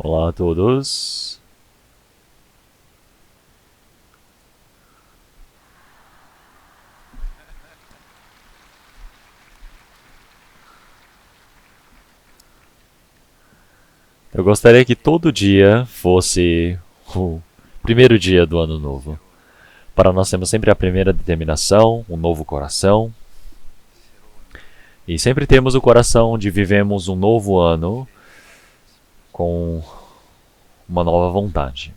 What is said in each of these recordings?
Olá a todos. Eu gostaria que todo dia fosse o primeiro dia do ano novo. Para nós temos sempre a primeira determinação, um novo coração. E sempre temos o coração de vivemos um novo ano com uma nova vontade.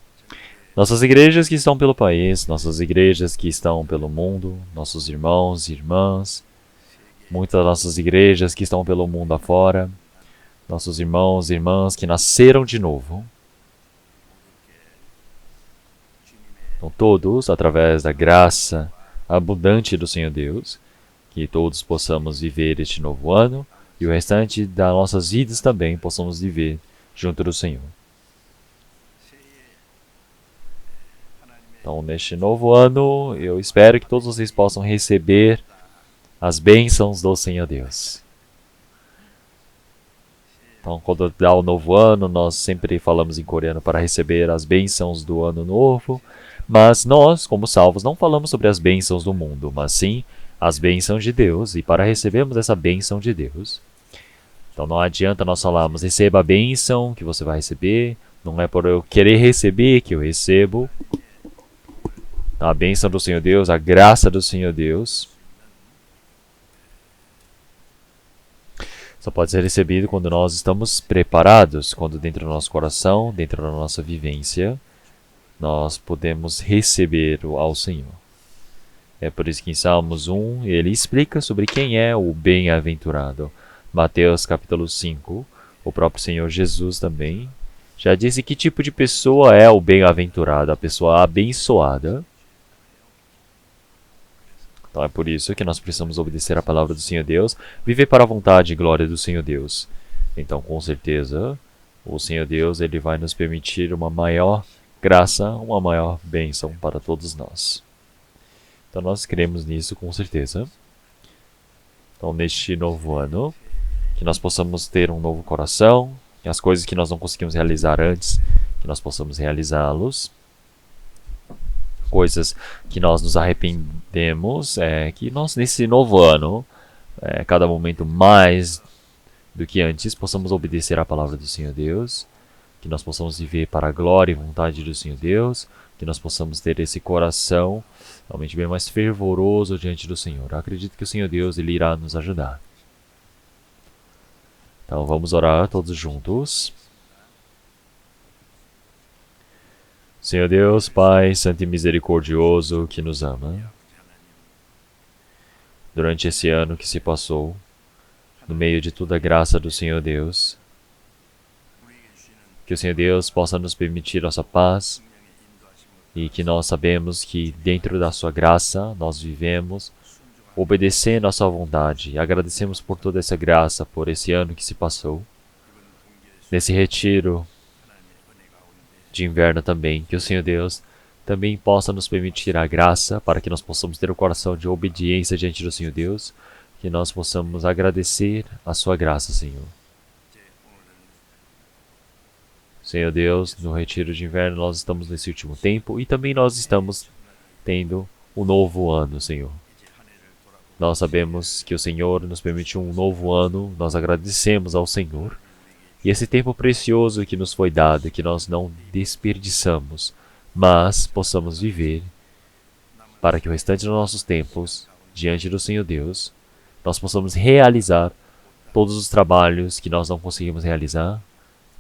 Nossas igrejas que estão pelo país, nossas igrejas que estão pelo mundo, nossos irmãos e irmãs, muitas das nossas igrejas que estão pelo mundo afora, nossos irmãos e irmãs que nasceram de novo. Então, todos, através da graça abundante do Senhor Deus, que todos possamos viver este novo ano e o restante das nossas vidas também possamos viver junto do Senhor. Então, neste novo ano, eu espero que todos vocês possam receber as bênçãos do Senhor Deus. Então, quando dá o novo ano, nós sempre falamos em coreano para receber as bênçãos do ano novo, mas nós, como salvos, não falamos sobre as bênçãos do mundo, mas sim as bênçãos de Deus, e para recebermos essa bênção de Deus. Então, não adianta nós falarmos, receba a bênção que você vai receber, não é por eu querer receber que eu recebo. A bênção do Senhor Deus, a graça do Senhor Deus, só pode ser recebido quando nós estamos preparados, quando dentro do nosso coração, dentro da nossa vivência, nós podemos receber ao Senhor. É por isso que em Salmos 1 ele explica sobre quem é o bem-aventurado. Mateus capítulo 5, o próprio Senhor Jesus também já disse que tipo de pessoa é o bem-aventurado, a pessoa abençoada. Então é por isso que nós precisamos obedecer a palavra do Senhor Deus, viver para a vontade e glória do Senhor Deus. Então, com certeza, o Senhor Deus ele vai nos permitir uma maior graça, uma maior bênção para todos nós. Então nós cremos nisso com certeza. Então, neste novo ano, que nós possamos ter um novo coração, que as coisas que nós não conseguimos realizar antes, que nós possamos realizá-los. Coisas que nós nos arrependemos, que nós nesse novo ano, cada momento mais do que antes, possamos obedecer à palavra do Senhor Deus, que nós possamos viver para a glória e vontade do Senhor Deus, que nós possamos ter esse coração realmente bem mais fervoroso diante do Senhor. Eu acredito que o Senhor Deus ele irá nos ajudar. Então vamos orar todos juntos. Senhor Deus, Pai, Santo e Misericordioso, que nos ama, durante esse ano que se passou, no meio de toda a graça do Senhor Deus, que o Senhor Deus possa nos permitir nossa paz e que nós sabemos que dentro da sua graça nós vivemos, obedecendo a sua vontade. E agradecemos por toda essa graça, por esse ano que se passou, nesse retiro de inverno também, que o Senhor Deus também possa nos permitir a graça para que nós possamos ter o coração de obediência diante do Senhor Deus, que nós possamos agradecer a sua graça, Senhor. Senhor Deus, no retiro de inverno nós estamos nesse último tempo e também nós estamos tendo um novo ano, Senhor. Nós sabemos que o Senhor nos permitiu um novo ano, nós agradecemos ao Senhor. E esse tempo precioso que nos foi dado, que nós não desperdiçamos, mas possamos viver para que o restante dos nossos tempos, diante do Senhor Deus, nós possamos realizar todos os trabalhos que nós não conseguimos realizar,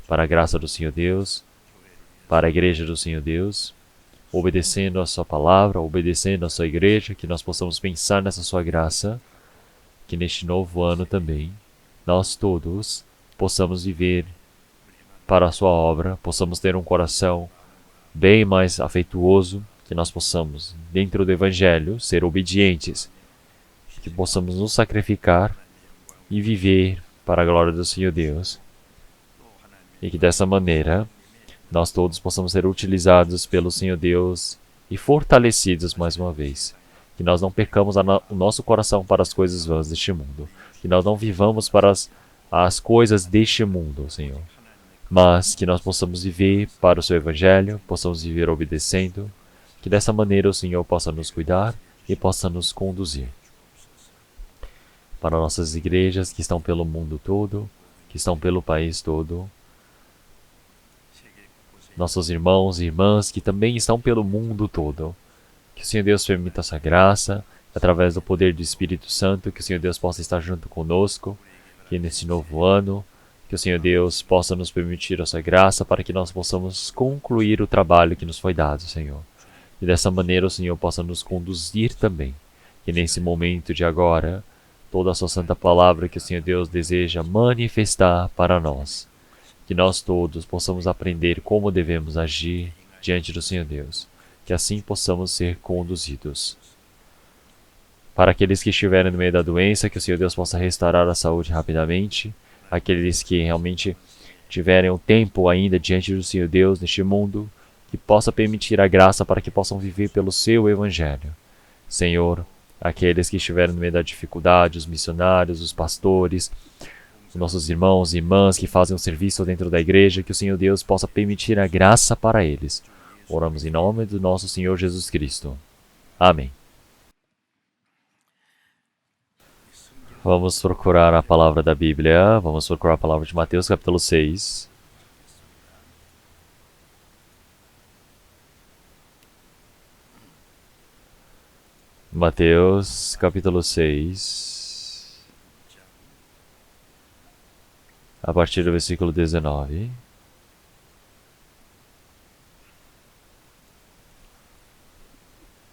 para a graça do Senhor Deus, para a igreja do Senhor Deus, obedecendo a sua palavra, obedecendo a sua igreja, que nós possamos pensar nessa sua graça, que neste novo ano também, nós todos possamos viver para a sua obra, possamos ter um coração bem mais afetuoso, que nós possamos, dentro do Evangelho, ser obedientes, que possamos nos sacrificar e viver para a glória do Senhor Deus. E que dessa maneira, nós todos possamos ser utilizados pelo Senhor Deus e fortalecidos mais uma vez. Que nós não percamos o nosso coração para as coisas vãs deste mundo. Que nós não vivamos para as coisas deste mundo, Senhor. mas que nós possamos viver para o seu Evangelho, possamos viver obedecendo, que dessa maneira o Senhor possa nos cuidar e possa nos conduzir. Para nossas igrejas que estão pelo mundo todo, que estão pelo país todo, nossos irmãos e irmãs que também estão pelo mundo todo, que o Senhor Deus permita essa graça, através do poder do Espírito Santo, que o Senhor Deus possa estar junto conosco, que nesse novo ano, que o Senhor Deus possa nos permitir essa graça para que nós possamos concluir o trabalho que nos foi dado, Senhor. E dessa maneira o Senhor possa nos conduzir também, que nesse momento de agora, toda a sua santa palavra que o Senhor Deus deseja manifestar para nós, que nós todos possamos aprender como devemos agir diante do Senhor Deus, que assim possamos ser conduzidos. Para aqueles que estiverem no meio da doença, que o Senhor Deus possa restaurar a saúde rapidamente, aqueles que realmente tiverem o tempo ainda diante do Senhor Deus neste mundo, que possa permitir a graça para que possam viver pelo seu Evangelho. Senhor, aqueles que estiverem no meio da dificuldade, os missionários, os pastores, os nossos irmãos e irmãs que fazem um serviço dentro da igreja, que o Senhor Deus possa permitir a graça para eles. Oramos em nome do nosso Senhor Jesus Cristo. Amém. Vamos procurar a palavra da Bíblia, vamos procurar a palavra de Mateus capítulo 6. Mateus capítulo 6, a partir do versículo 19.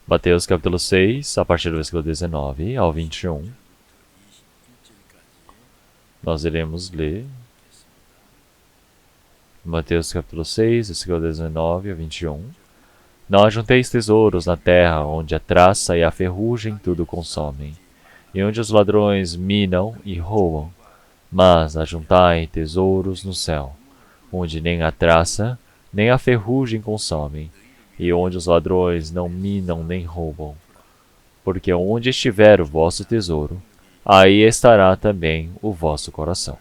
Mateus capítulo 6, a partir do versículo 19 ao 21. Nós iremos ler Mateus capítulo 6, versículo 19 a 21. Não ajunteis tesouros na terra, onde a traça e a ferrugem tudo consomem, e onde os ladrões minam e roubam. Mas ajuntai tesouros no céu, onde nem a traça nem a ferrugem consomem, e onde os ladrões não minam nem roubam. Porque onde estiver o vosso tesouro, aí estará também o vosso coração.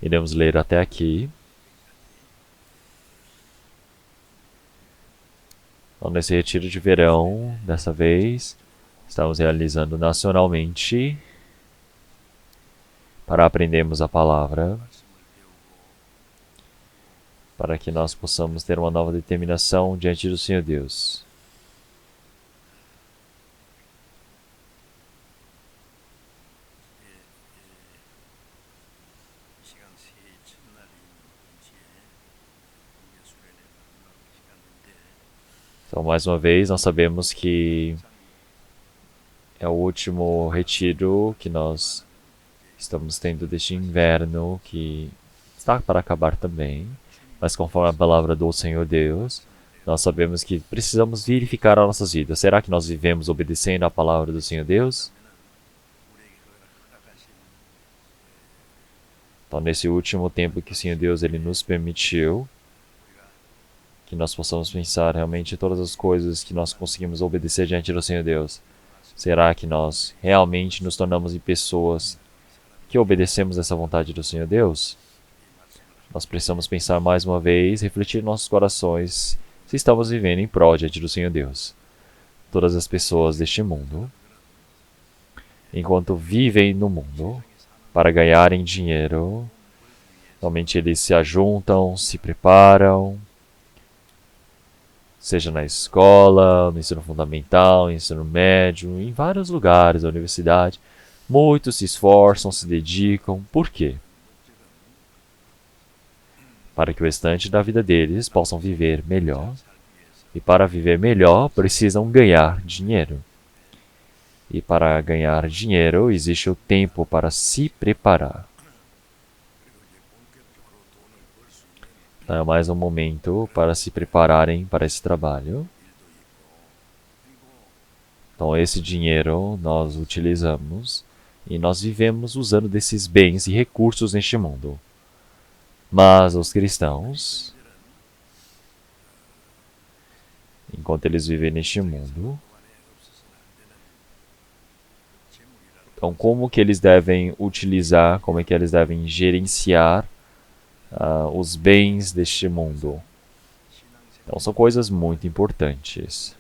Iremos ler até aqui. Então, nesse retiro de verão, dessa vez, estamos realizando nacionalmente para aprendermos a palavra, para que nós possamos ter uma nova determinação diante do Senhor Deus. Então, mais uma vez, nós sabemos que é o último retiro que nós estamos tendo deste inverno, que está para acabar também. Mas conforme a palavra do Senhor Deus, nós sabemos que precisamos verificar as nossas vidas. Será que nós vivemos obedecendo à palavra do Senhor Deus? Então, nesse último tempo que o Senhor Deus ele nos permitiu, que nós possamos pensar realmente em todas as coisas que nós conseguimos obedecer diante do Senhor Deus. Será que nós realmente nos tornamos em pessoas que obedecemos essa vontade do Senhor Deus? Nós precisamos pensar mais uma vez, refletir em nossos corações se estamos vivendo em prol diante do Senhor Deus. Todas as pessoas deste mundo, enquanto vivem no mundo, para ganharem dinheiro, somente eles se ajuntam, se preparam, seja na escola, no ensino fundamental, no ensino médio, em vários lugares da universidade. Muitos se esforçam, se dedicam. Por quê? Para que o restante da vida deles possam viver melhor. E para viver melhor, precisam ganhar dinheiro. E para ganhar dinheiro, existe o tempo para se preparar. É mais um momento para se prepararem para esse trabalho. Então, esse dinheiro nós utilizamos e nós vivemos usando desses bens e recursos neste mundo. Mas os cristãos, enquanto eles vivem neste mundo, Então, como que eles devem utilizar, como é que eles devem gerenciar os bens deste mundo. Então, são coisas muito importantes.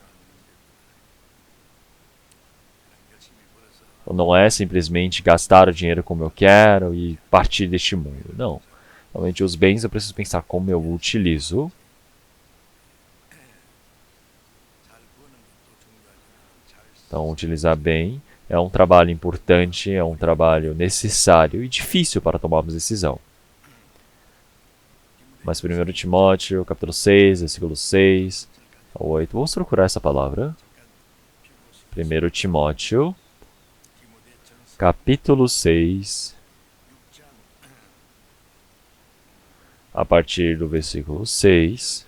Então, não é simplesmente gastar o dinheiro como eu quero e partir deste mundo. Não. Realmente, os bens eu preciso pensar como eu utilizo. Então, utilizar bem é um trabalho importante, é um trabalho necessário e difícil para tomarmos decisão. Mas 1 Timóteo, capítulo 6, versículo 6 a 8. Vamos procurar essa palavra. 1 Timóteo, capítulo 6, a partir do versículo 6.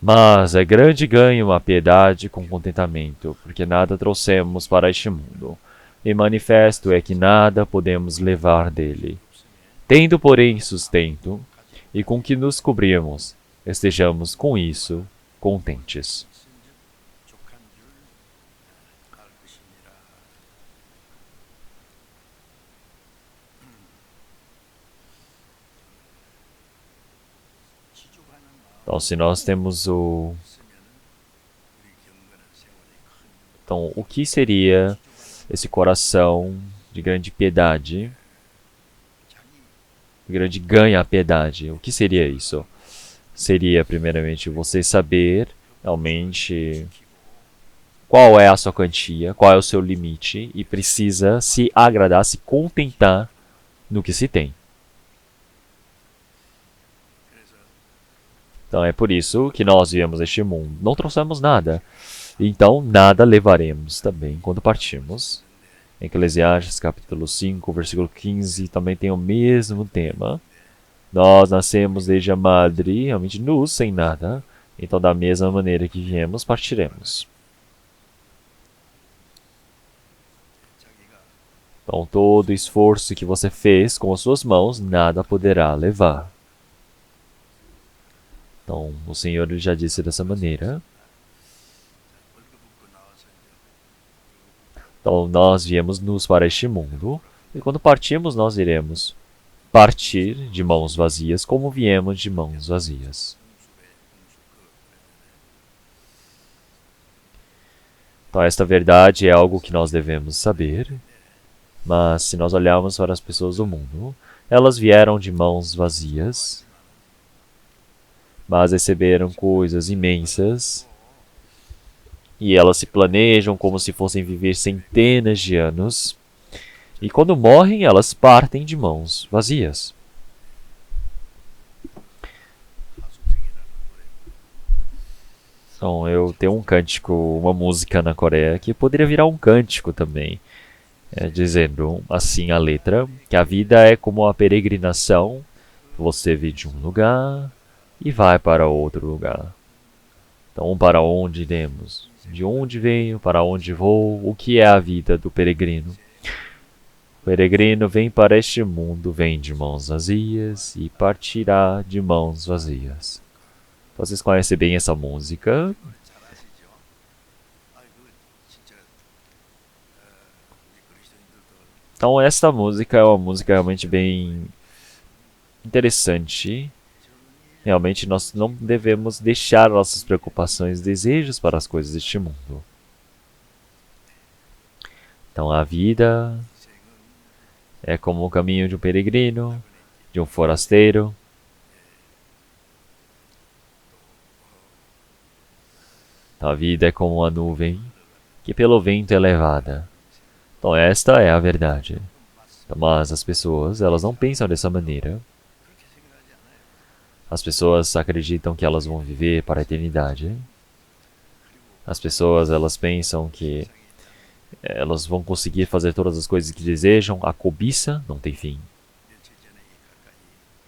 Mas é grande ganho a piedade com contentamento, porque nada trouxemos para este mundo, e manifesto é que nada podemos levar dele. Tendo, porém, sustento, e com que nos cobrimos, estejamos com isso contentes. Então, se nós temos o... Então, o que seria esse coração de grande piedade, de grande ganha a piedade? O que seria isso? Seria, primeiramente, você saber realmente qual é a sua quantia, qual é o seu limite e precisa se agradar, se contentar no que se tem. Então é por isso que nós viemos este mundo. Não trouxemos nada. Então nada levaremos também quando partirmos. Eclesiastes capítulo 5, versículo 15 também tem o mesmo tema. Nós nascemos desde a madre, realmente nus, sem nada. Então da mesma maneira que viemos, partiremos. Então todo esforço que você fez com as suas mãos, nada poderá levar. Então o Senhor já disse dessa maneira. Então nós viemos nus para este mundo, e quando partirmos nós iremos partir de mãos vazias como viemos de mãos vazias. Então esta verdade é algo que nós devemos saber, mas se nós olharmos para as pessoas do mundo, elas vieram de mãos vazias, mas receberam coisas imensas, e elas se planejam como se fossem viver centenas de anos, e quando morrem, elas partem de mãos vazias. Então, eu tenho um cântico, uma música na Coreia que poderia virar um cântico também, dizendo assim a letra, que a vida é como uma peregrinação, você vem de um lugar e vai para outro lugar. Então, para onde iremos? De onde venho? Para onde vou? O que é a vida do peregrino? O peregrino vem para este mundo, vem de mãos vazias e partirá de mãos vazias. Vocês conhecem bem essa música? Então, esta música é uma música realmente bem interessante. Realmente, nós não devemos deixar nossas preocupações e desejos para as coisas deste mundo. Então, a vida é como o caminho de um peregrino, de um forasteiro. Então, a vida é como uma nuvem que pelo vento é levada. Então, esta é a verdade. Então, mas as pessoas, elas não pensam dessa maneira. As pessoas acreditam que elas vão viver para a eternidade. As pessoas, elas pensam que elas vão conseguir fazer todas as coisas que desejam. A cobiça não tem fim.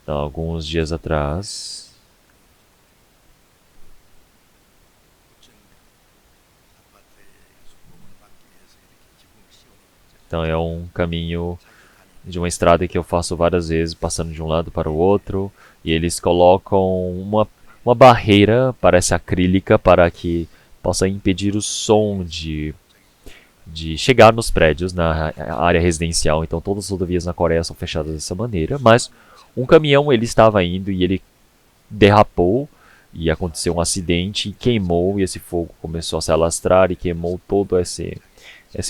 Então, alguns dias atrás, então é um caminho de uma estrada que eu faço várias vezes, passando de um lado para o outro, e eles colocam uma barreira, parece acrílica, para que possa impedir o som de chegar nos prédios, na área residencial. Então todas as rodovias na Coreia são fechadas dessa maneira, mas um caminhão ele estava indo e ele derrapou e aconteceu um acidente e queimou, e esse fogo começou a se alastrar e queimou todo esse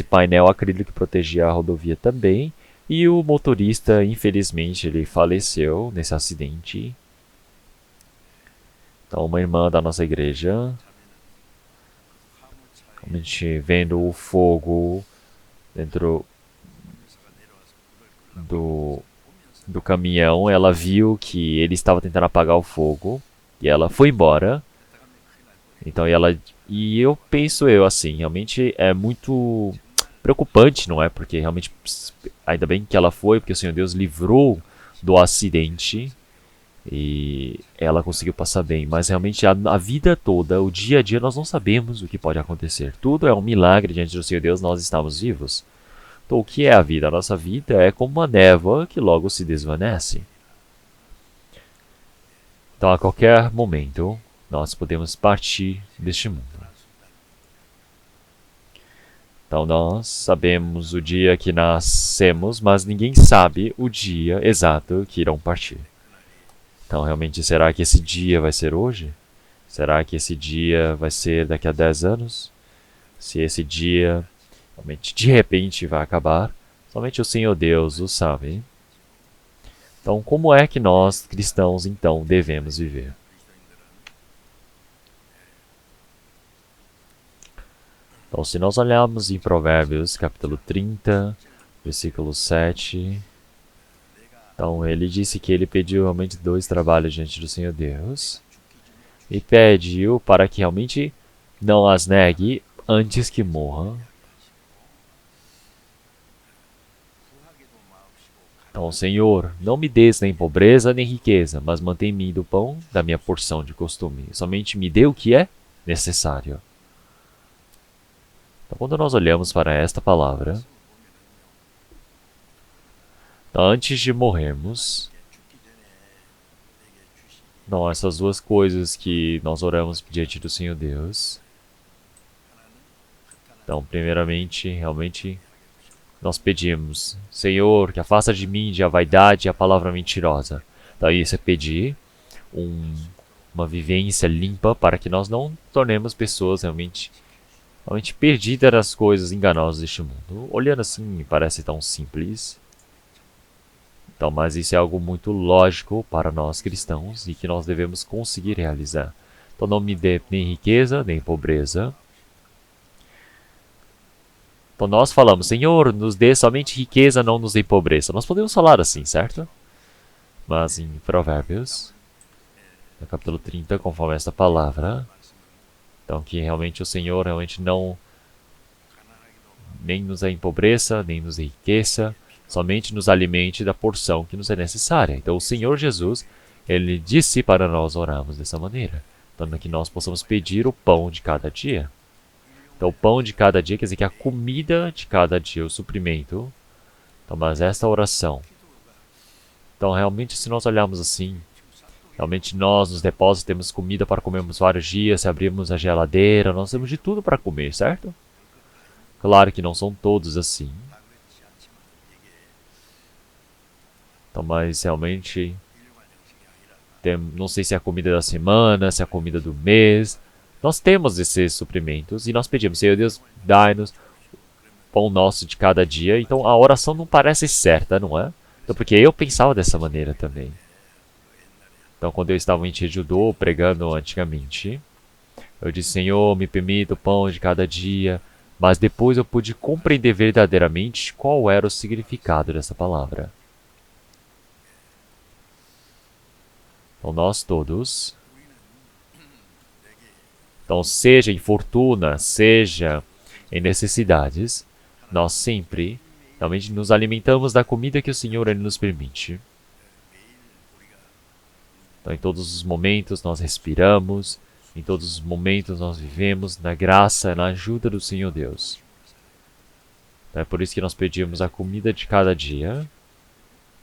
painel acrílico que protegia a rodovia também. E o motorista, infelizmente, ele faleceu nesse acidente. Então, uma irmã da nossa igreja, realmente vendo o fogo dentro do caminhão, ela viu que ele estava tentando apagar o fogo e ela foi embora. Então, e eu penso assim, realmente é muito preocupante, não é? Porque realmente ainda bem que ela foi, porque o Senhor Deus livrou do acidente e ela conseguiu passar bem. Mas realmente a vida toda, o dia a dia, nós não sabemos o que pode acontecer. Tudo é um milagre diante do Senhor Deus, nós estamos vivos. Então, o que é a vida? A nossa vida é como uma névoa que logo se desvanece. Então, a qualquer momento, nós podemos partir deste mundo. Então, nós sabemos o dia que nascemos, mas ninguém sabe o dia exato que irão partir. Então, realmente, será que esse dia vai ser hoje? Será que esse dia vai ser daqui a 10 anos? Se esse dia realmente de repente vai acabar, somente o Senhor Deus o sabe. Então, como é que nós, cristãos, então, devemos viver? Então, se nós olharmos em Provérbios, capítulo 30, versículo 7, então ele disse que ele pediu realmente 2 trabalhos diante do Senhor Deus e pediu para que realmente não as negue antes que morra. Então, Senhor, não me des nem pobreza nem riqueza, mas mantém-me do pão da minha porção de costume. Somente me dê o que é necessário. Então, quando nós olhamos para esta palavra, então, antes de morrermos, não, essas 2 coisas que nós oramos diante do Senhor Deus. Então, primeiramente, realmente, nós pedimos, Senhor, que afasta de mim a vaidade e a palavra mentirosa. Então, isso é pedir uma vivência limpa para que nós não tornemos pessoas realmente perdidas nas coisas enganosas deste mundo. Olhando assim, me parece tão simples. Então, mas isso é algo muito lógico para nós cristãos e que nós devemos conseguir realizar. Então, não me dê nem riqueza, nem pobreza. Então, nós falamos, Senhor, nos dê somente riqueza, não nos dê pobreza. Nós podemos falar assim, certo? Mas em Provérbios, no capítulo 30, conforme esta palavra, então que realmente o Senhor realmente não nem nos empobreça, nem nos enriqueça, somente nos alimente da porção que nos é necessária. Então o Senhor Jesus, ele disse para nós orarmos dessa maneira, para que nós possamos pedir o pão de cada dia. Então o pão de cada dia quer dizer que a comida de cada dia, o suprimento. Então, mas esta oração. Então realmente se nós olharmos assim, realmente nós nos depósitos temos comida para comermos vários dias, se abrirmos a geladeira, nós temos de tudo para comer, certo? Claro que não são todos assim. Então, mas realmente, não sei se é a comida da semana, se é a comida do mês. Nós temos esses suprimentos e nós pedimos, Senhor Deus, dai-nos o pão nosso de cada dia. Então a oração não parece certa, não é? Então, porque eu pensava dessa maneira também. Então, quando eu estava em Jeju-do pregando antigamente, eu disse, Senhor, me permita o pão de cada dia. Mas depois eu pude compreender verdadeiramente qual era o significado dessa palavra. Então, nós todos, então, seja em fortuna, seja em necessidades, nós sempre realmente nos alimentamos da comida que o Senhor ele nos permite. Então, em todos os momentos nós respiramos, em todos os momentos nós vivemos na graça e na ajuda do Senhor Deus. Então, é por isso que nós pedimos a comida de cada dia.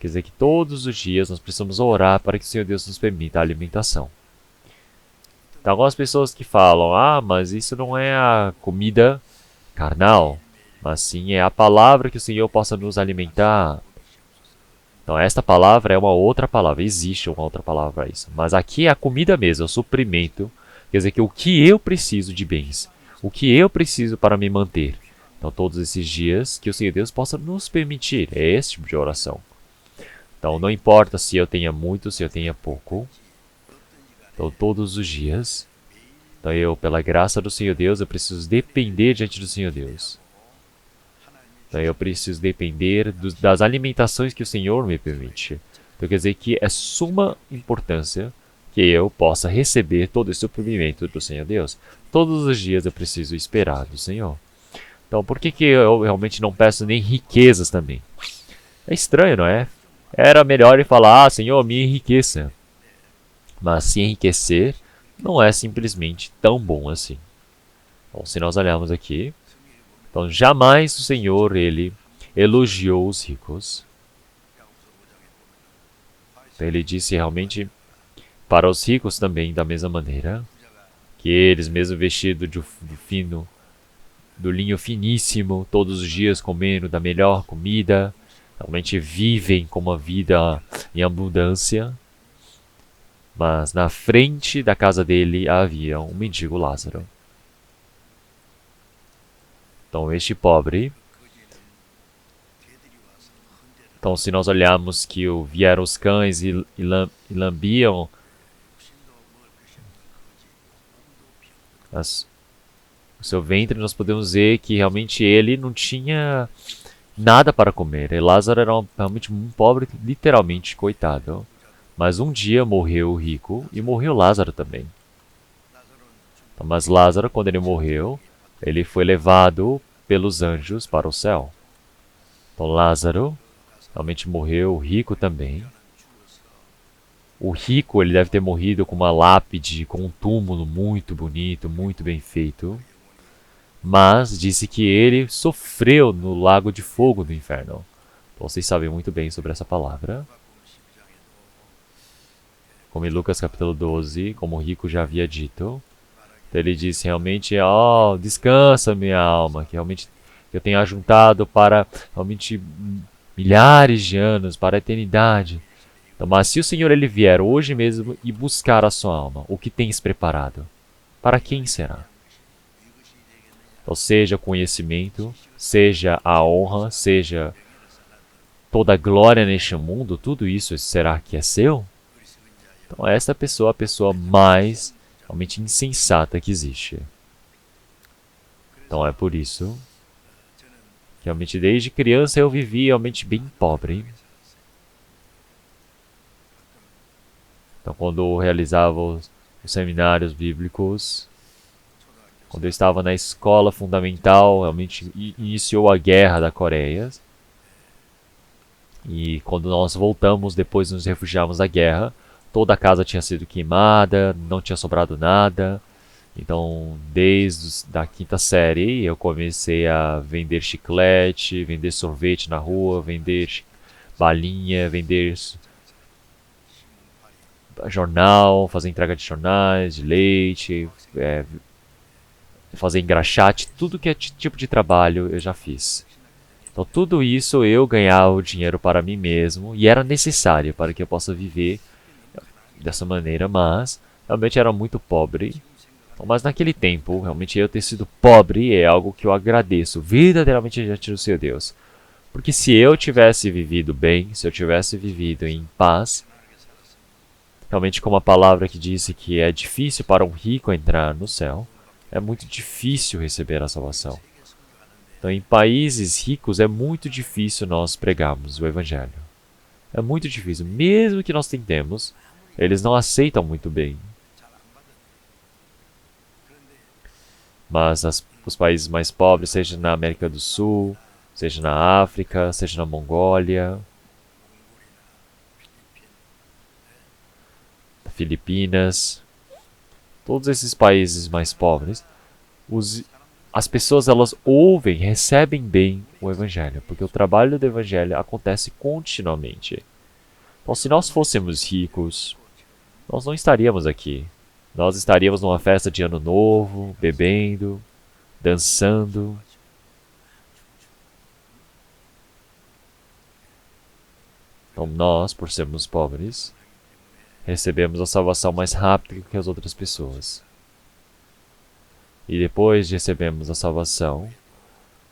Quer dizer que todos os dias nós precisamos orar para que o Senhor Deus nos permita a alimentação. Tem algumas pessoas que falam, mas isso não é a comida carnal, mas sim é a palavra que o Senhor possa nos alimentar. Então esta palavra é uma outra palavra, existe uma outra palavra para isso. Mas aqui é a comida mesmo, é o suprimento. Quer dizer que o que eu preciso de bens, o que eu preciso para me manter. Então todos esses dias que o Senhor Deus possa nos permitir, é esse tipo de oração. Então não importa se eu tenha muito, se eu tenha pouco. Então todos os dias, então eu, pela graça do Senhor Deus, eu preciso depender diante do Senhor Deus. Então eu preciso depender das alimentações que o Senhor me permite. Então quer dizer que é suma importância que eu possa receber todo esse suprimento do Senhor Deus. Todos os dias eu preciso esperar do Senhor. Então por que eu realmente não peço nem riquezas também? É estranho, não é? Era melhor ele falar, Senhor, me enriqueça. Mas se enriquecer não é simplesmente tão bom assim. Bom, se nós olharmos aqui, então jamais o Senhor, ele elogiou os ricos. Então, ele disse realmente para os ricos também da mesma maneira, que eles, mesmo vestidos do linho finíssimo, todos os dias comendo da melhor comida, realmente vivem com uma vida em abundância. Mas na frente da casa dele havia um mendigo Lázaro. Então este pobre, então se nós olharmos que vieram os cães e lambiam o seu ventre, nós podemos ver que realmente ele não tinha nada para comer. E Lázaro era realmente um pobre, literalmente, coitado. Mas um dia morreu o rico e morreu Lázaro também. Então, mas Lázaro, quando ele morreu, ele foi levado pelos anjos para o céu. Então Lázaro realmente morreu, o rico também. O rico, ele deve ter morrido com uma lápide, com um túmulo muito bonito, muito bem feito. Mas disse que ele sofreu no lago de fogo do inferno. Então, vocês sabem muito bem sobre essa palavra. Como em Lucas capítulo 12, como o rico já havia dito. Então ele disse realmente, descansa minha alma, que realmente eu tenho ajuntado para realmente milhares de anos, para a eternidade. Então, mas se o Senhor ele vier hoje mesmo e buscar a sua alma, o que tens preparado? Para quem será? Ou seja, o conhecimento, seja a honra, seja toda a glória neste mundo, tudo isso será que é seu? Então esta pessoa é a pessoa mais realmente insensata que existe. Então é por isso que realmente desde criança eu vivi realmente bem pobre. Então quando eu realizava os seminários bíblicos, quando eu estava na escola fundamental, realmente iniciou a guerra da Coreia. E quando nós voltamos, depois nos refugiamos da guerra, toda a casa tinha sido queimada, não tinha sobrado nada. Então, desde a quinta série, eu comecei a vender chiclete, vender sorvete na rua, vender balinha, vender jornal, fazer entrega de jornais, de leite, fazer engraxate, tudo que é tipo de trabalho eu já fiz. Então tudo isso eu ganhava o dinheiro para mim mesmo e era necessário para que eu possa viver dessa maneira, mas realmente era muito pobre. Então, mas naquele tempo, realmente eu ter sido pobre é algo que eu agradeço verdadeiramente diante do Senhor Deus. Porque se eu tivesse vivido bem, se eu tivesse vivido em paz, realmente como a palavra que disse que é difícil para um rico entrar no céu, é muito difícil receber a salvação. Então, em países ricos, é muito difícil nós pregarmos o Evangelho. É muito difícil. Mesmo que nós tentemos, eles não aceitam muito bem. Mas os países mais pobres, seja na América do Sul, seja na África, seja na Mongólia, Filipinas, todos esses países mais pobres, as pessoas elas ouvem, recebem bem o Evangelho, porque o trabalho do Evangelho acontece continuamente. Então, se nós fôssemos ricos, nós não estaríamos aqui. Nós estaríamos numa festa de Ano Novo, bebendo, dançando. Então, nós, por sermos pobres, recebemos a salvação mais rápido que as outras pessoas. E depois de recebermos a salvação,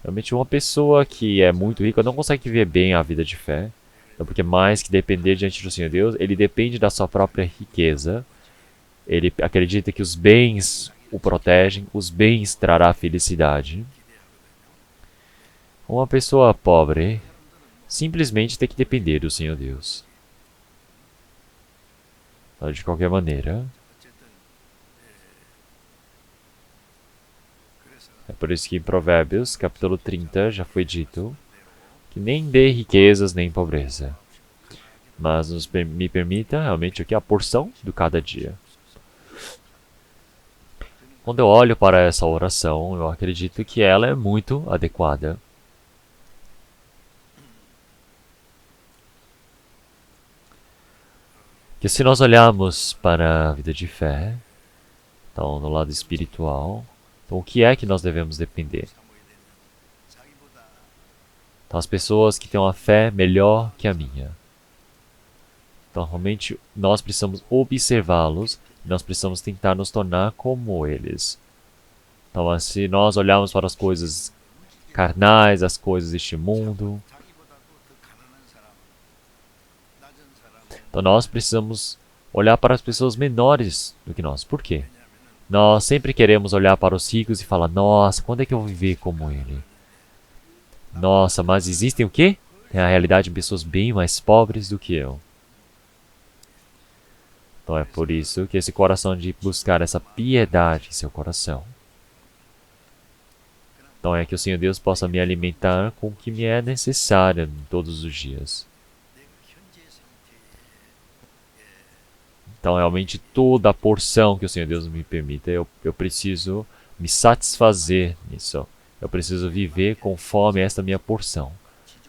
realmente uma pessoa que é muito rica não consegue viver bem a vida de fé, porque mais que depender diante do Senhor Deus, ele depende da sua própria riqueza. Ele acredita que os bens o protegem, os bens trará felicidade. Uma pessoa pobre simplesmente tem que depender do Senhor Deus. De qualquer maneira, é por isso que em Provérbios, capítulo 30, já foi dito que nem dê riquezas nem pobreza, mas me permita realmente aqui a porção do cada dia. Quando eu olho para essa oração, eu acredito que ela é muito adequada. Que se nós olharmos para a vida de fé, então no lado espiritual, então o que é que nós devemos depender? Então as pessoas que têm uma fé melhor que a minha. Então realmente nós precisamos observá-los, nós precisamos tentar nos tornar como eles. Então se nós olharmos para as coisas carnais, as coisas deste mundo, então nós precisamos olhar para as pessoas menores do que nós. Por quê? Nós sempre queremos olhar para os ricos e falar, nossa, quando é que eu vou viver como ele? Nossa, mas existem o quê? Na realidade, pessoas bem mais pobres do que eu. Então é por isso que esse coração de buscar essa piedade em seu coração. Então é que o Senhor Deus possa me alimentar com o que me é necessário todos os dias. Então realmente toda a porção que o Senhor Deus me permita, eu preciso me satisfazer nisso. Eu preciso viver conforme esta minha porção.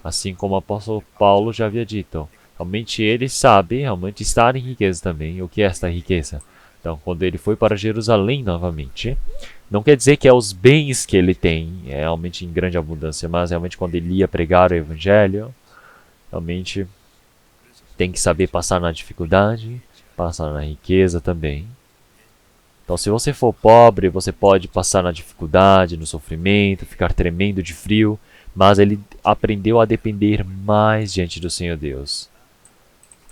Assim como o apóstolo Paulo já havia dito. Realmente ele sabe, realmente estar em riqueza também. O que é esta riqueza? Então, quando ele foi para Jerusalém novamente, não quer dizer que é os bens que ele tem, é realmente em grande abundância, mas realmente quando ele ia pregar o evangelho, realmente tem que saber passar na dificuldade, passar na riqueza também. Então, se você for pobre, você pode passar na dificuldade, no sofrimento, ficar tremendo de frio, mas ele aprendeu a depender mais diante do Senhor Deus.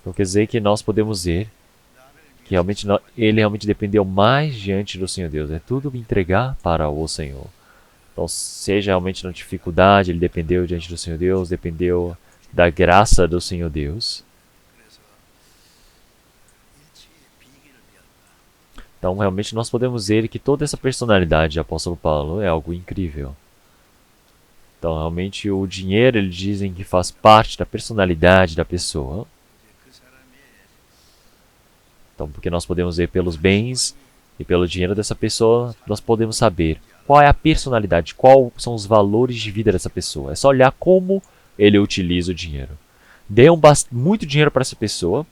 Então, quer dizer que nós podemos ver que realmente ele realmente dependeu mais diante do Senhor Deus. É tudo entregar para o Senhor. Então, seja realmente na dificuldade, ele dependeu diante do Senhor Deus, dependeu da graça do Senhor Deus. Então, realmente, nós podemos ver que toda essa personalidade de apóstolo Paulo é algo incrível. Então, realmente, o dinheiro, eles dizem que faz parte da personalidade da pessoa. Então, porque nós podemos ver pelos bens e pelo dinheiro dessa pessoa, nós podemos saber qual é a personalidade, quais são os valores de vida dessa pessoa. É só olhar como ele utiliza o dinheiro. Dê muito dinheiro para essa pessoa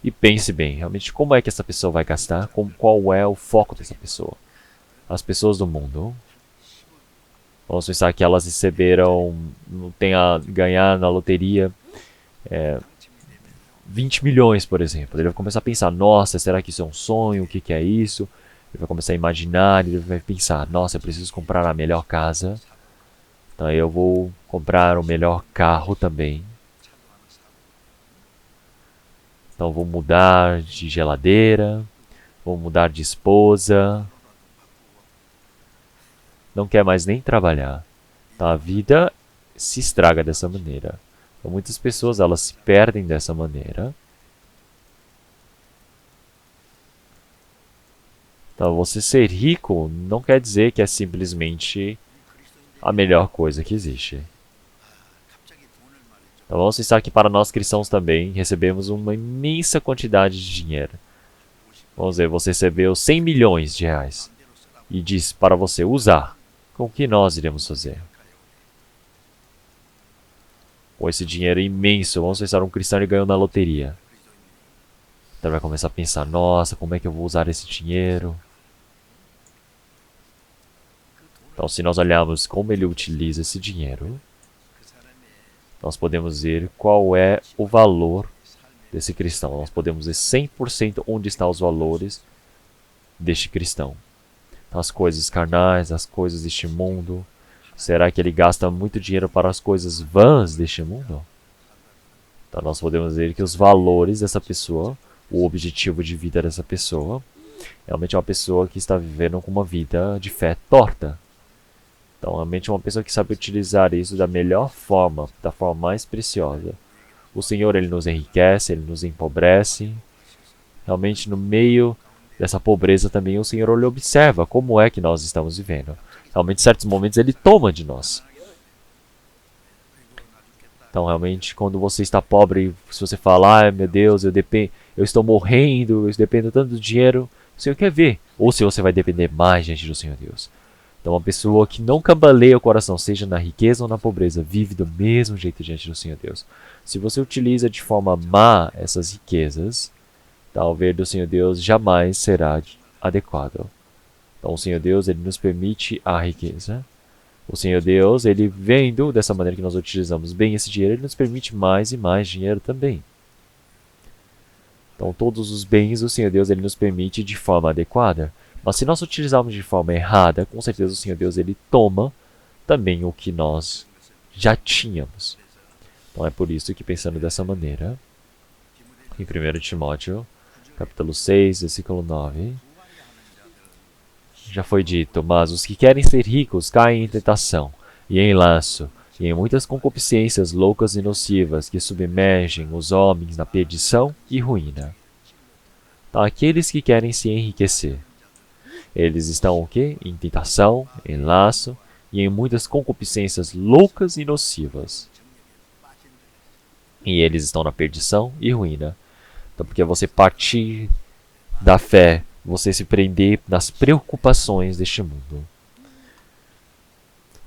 e pense bem, realmente, como é que essa pessoa vai gastar, qual é o foco dessa pessoa. As pessoas do mundo, vamos pensar que elas receberam, tem a ganhar na loteria 20 milhões, por exemplo. Ele vai começar a pensar, nossa, será que isso é um sonho? O que é isso? Ele vai começar a imaginar, ele vai pensar, nossa, eu preciso comprar a melhor casa. Então eu vou comprar o melhor carro também. Então vou mudar de geladeira, vou mudar de esposa. Não quer mais nem trabalhar. Então a vida se estraga dessa maneira. Então, muitas pessoas elas se perdem dessa maneira. Então você ser rico não quer dizer que é simplesmente a melhor coisa que existe. Então vamos pensar que para nós cristãos também recebemos uma imensa quantidade de dinheiro. Vamos dizer, você recebeu 100 milhões de reais e diz para você usar. Com o que nós iremos fazer? com esse dinheiro imenso, vamos pensar um cristão que ganhou na loteria. Então vai começar a pensar, nossa, como é que eu vou usar esse dinheiro? Então se nós olharmos como ele utiliza esse dinheiro, nós podemos ver qual é o valor desse cristão. Nós podemos ver 100% onde estão os valores deste cristão. Então, as coisas carnais, as coisas deste mundo. Será que ele gasta muito dinheiro para as coisas vãs deste mundo? Então nós podemos ver que os valores dessa pessoa, o objetivo de vida dessa pessoa, realmente é uma pessoa que está vivendo com uma vida de fé torta. Então realmente é uma pessoa que sabe utilizar isso da melhor forma, da forma mais preciosa. O Senhor, ele nos enriquece, ele nos empobrece. Realmente no meio dessa pobreza também o Senhor ele observa como é que nós estamos vivendo. Realmente em certos momentos ele toma de nós. Então realmente quando você está pobre, se você falar, meu Deus, eu estou morrendo, eu dependo tanto do dinheiro, o Senhor quer ver. Ou se você vai depender mais diante do Senhor Deus. Então uma pessoa que não cambaleia o coração, seja na riqueza ou na pobreza, vive do mesmo jeito diante do Senhor Deus. Se você utiliza de forma má essas riquezas, tal ver do Senhor Deus jamais será adequado. Então o Senhor Deus, ele nos permite a riqueza. O Senhor Deus, ele vendo dessa maneira que nós utilizamos bem esse dinheiro, ele nos permite mais e mais dinheiro também. Então todos os bens o Senhor Deus, ele nos permite de forma adequada. Mas se nós utilizarmos de forma errada, com certeza o Senhor Deus, ele toma também o que nós já tínhamos. Então é por isso que pensando dessa maneira, em 1 Timóteo, capítulo 6, versículo 9, já foi dito, mas os que querem ser ricos caem em tentação, e em laço, e em muitas concupiscências loucas e nocivas que submergem os homens na perdição e ruína. Então aqueles que querem se enriquecer, eles estão o quê? Em tentação, em laço e em muitas concupiscências loucas e nocivas. E eles estão na perdição e ruína. Então, porque você partir da fé, você se prender nas preocupações deste mundo.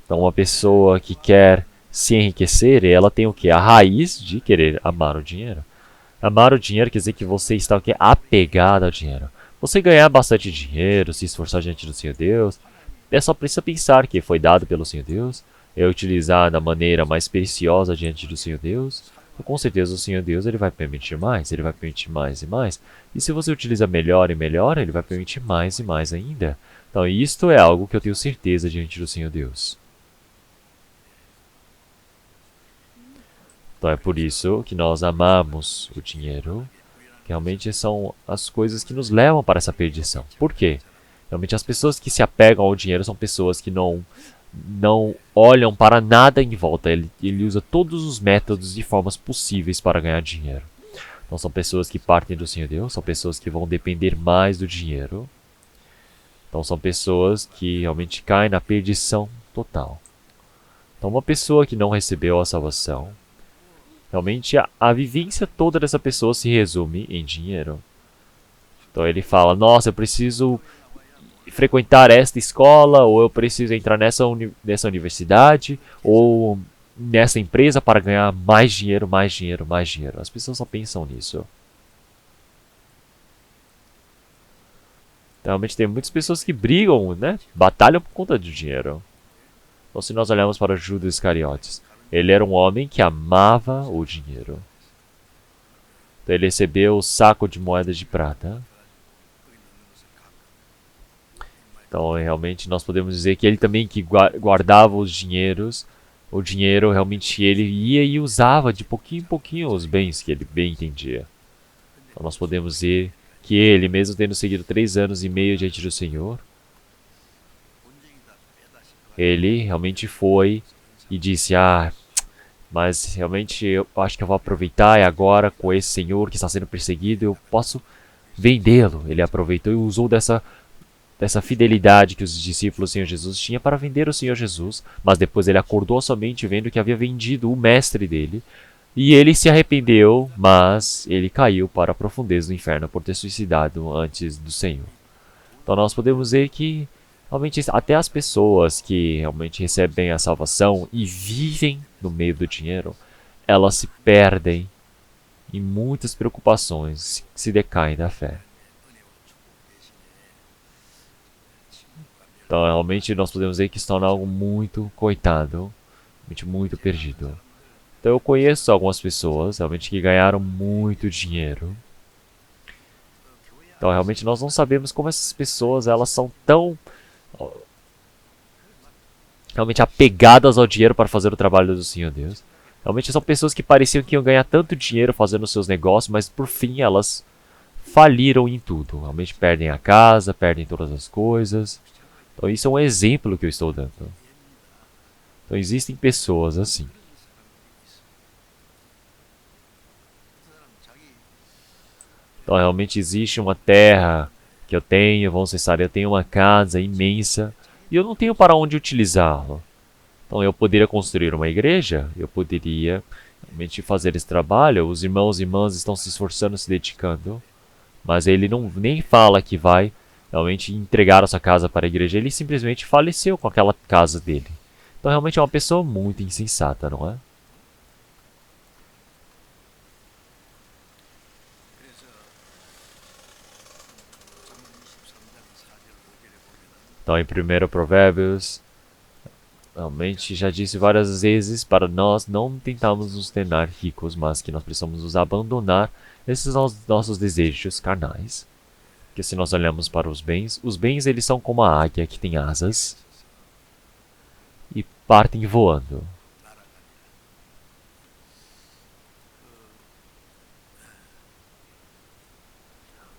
Então, uma pessoa que quer se enriquecer, ela tem o quê? A raiz de querer amar o dinheiro. Amar o dinheiro quer dizer que você está o quê? Apegado ao dinheiro. Você ganhar bastante dinheiro, se esforçar diante do Senhor Deus, só precisa pensar que foi dado pelo Senhor Deus, é utilizar da maneira mais preciosa diante do Senhor Deus, então, com certeza o Senhor Deus ele vai permitir mais, ele vai permitir mais e mais. E se você utiliza melhor e melhor, ele vai permitir mais e mais ainda. Então isto é algo que eu tenho certeza diante do Senhor Deus. Então é por isso que nós amamos o dinheiro. Realmente são as coisas que nos levam para essa perdição. Por quê? Realmente as pessoas que se apegam ao dinheiro são pessoas que não olham para nada em volta. Ele usa todos os métodos e formas possíveis para ganhar dinheiro. Então são pessoas que partem do Senhor Deus, são pessoas que vão depender mais do dinheiro. Então são pessoas que realmente caem na perdição total. Então uma pessoa que não recebeu a salvação, realmente a vivência toda dessa pessoa se resume em dinheiro. Então ele fala, nossa, eu preciso frequentar esta escola, ou eu preciso entrar nessa universidade, ou nessa empresa para ganhar mais dinheiro, mais dinheiro, mais dinheiro. As pessoas só pensam nisso. Então, realmente tem muitas pessoas que brigam, né? Batalham por conta do dinheiro. Então se nós olharmos para Judas Iscariotes, ele era um homem que amava o dinheiro. Então ele recebeu o saco de moedas de prata. Então realmente nós podemos dizer que ele também que guardava os dinheiros. O dinheiro realmente ele ia e usava de pouquinho em pouquinho os bens que ele bem entendia. Então nós podemos dizer que ele, mesmo tendo seguido 3 anos e meio diante do Senhor, ele realmente foi e disse, mas realmente eu acho que eu vou aproveitar e agora com esse Senhor que está sendo perseguido eu posso vendê-lo. Ele aproveitou e usou dessa fidelidade que os discípulos do Senhor Jesus tinham para vender o Senhor Jesus, mas depois ele acordou somente vendo que havia vendido o mestre dele, e ele se arrependeu, mas ele caiu para a profundeza do inferno por ter suicidado antes do Senhor. Então nós podemos ver que realmente até as pessoas que realmente recebem a salvação e vivem no meio do dinheiro, elas se perdem em muitas preocupações, se decaem da fé. Então, realmente, nós podemos ver que se torna algo muito coitado, realmente muito perdido. Então, eu conheço algumas pessoas, realmente, que ganharam muito dinheiro. Então, realmente, nós não sabemos como essas pessoas, elas são tão realmente apegadas ao dinheiro para fazer o trabalho do Senhor Deus. Realmente, são pessoas que pareciam que iam ganhar tanto dinheiro fazendo seus negócios, mas, por fim, elas faliram em tudo. Realmente, perdem a casa, perdem todas as coisas. Então, isso é um exemplo que eu estou dando. Então, existem pessoas assim. Então, realmente existe uma terra que eu tenho, vamos pensar, eu tenho uma casa imensa e eu não tenho para onde utilizá-la. Então, eu poderia construir uma igreja, eu poderia realmente fazer esse trabalho. Os irmãos e irmãs estão se esforçando, se dedicando, mas ele não nem fala que vai realmente entregar a sua casa para a igreja, ele simplesmente faleceu com aquela casa dele. Então, realmente é uma pessoa muito insensata, não é? Então, em 1 Provérbios, realmente já disse várias vezes para nós não tentarmos nos tornar ricos, mas que nós precisamos nos abandonar esses nossos desejos carnais. Porque se nós olhamos para os bens eles são como a águia que tem asas e partem voando.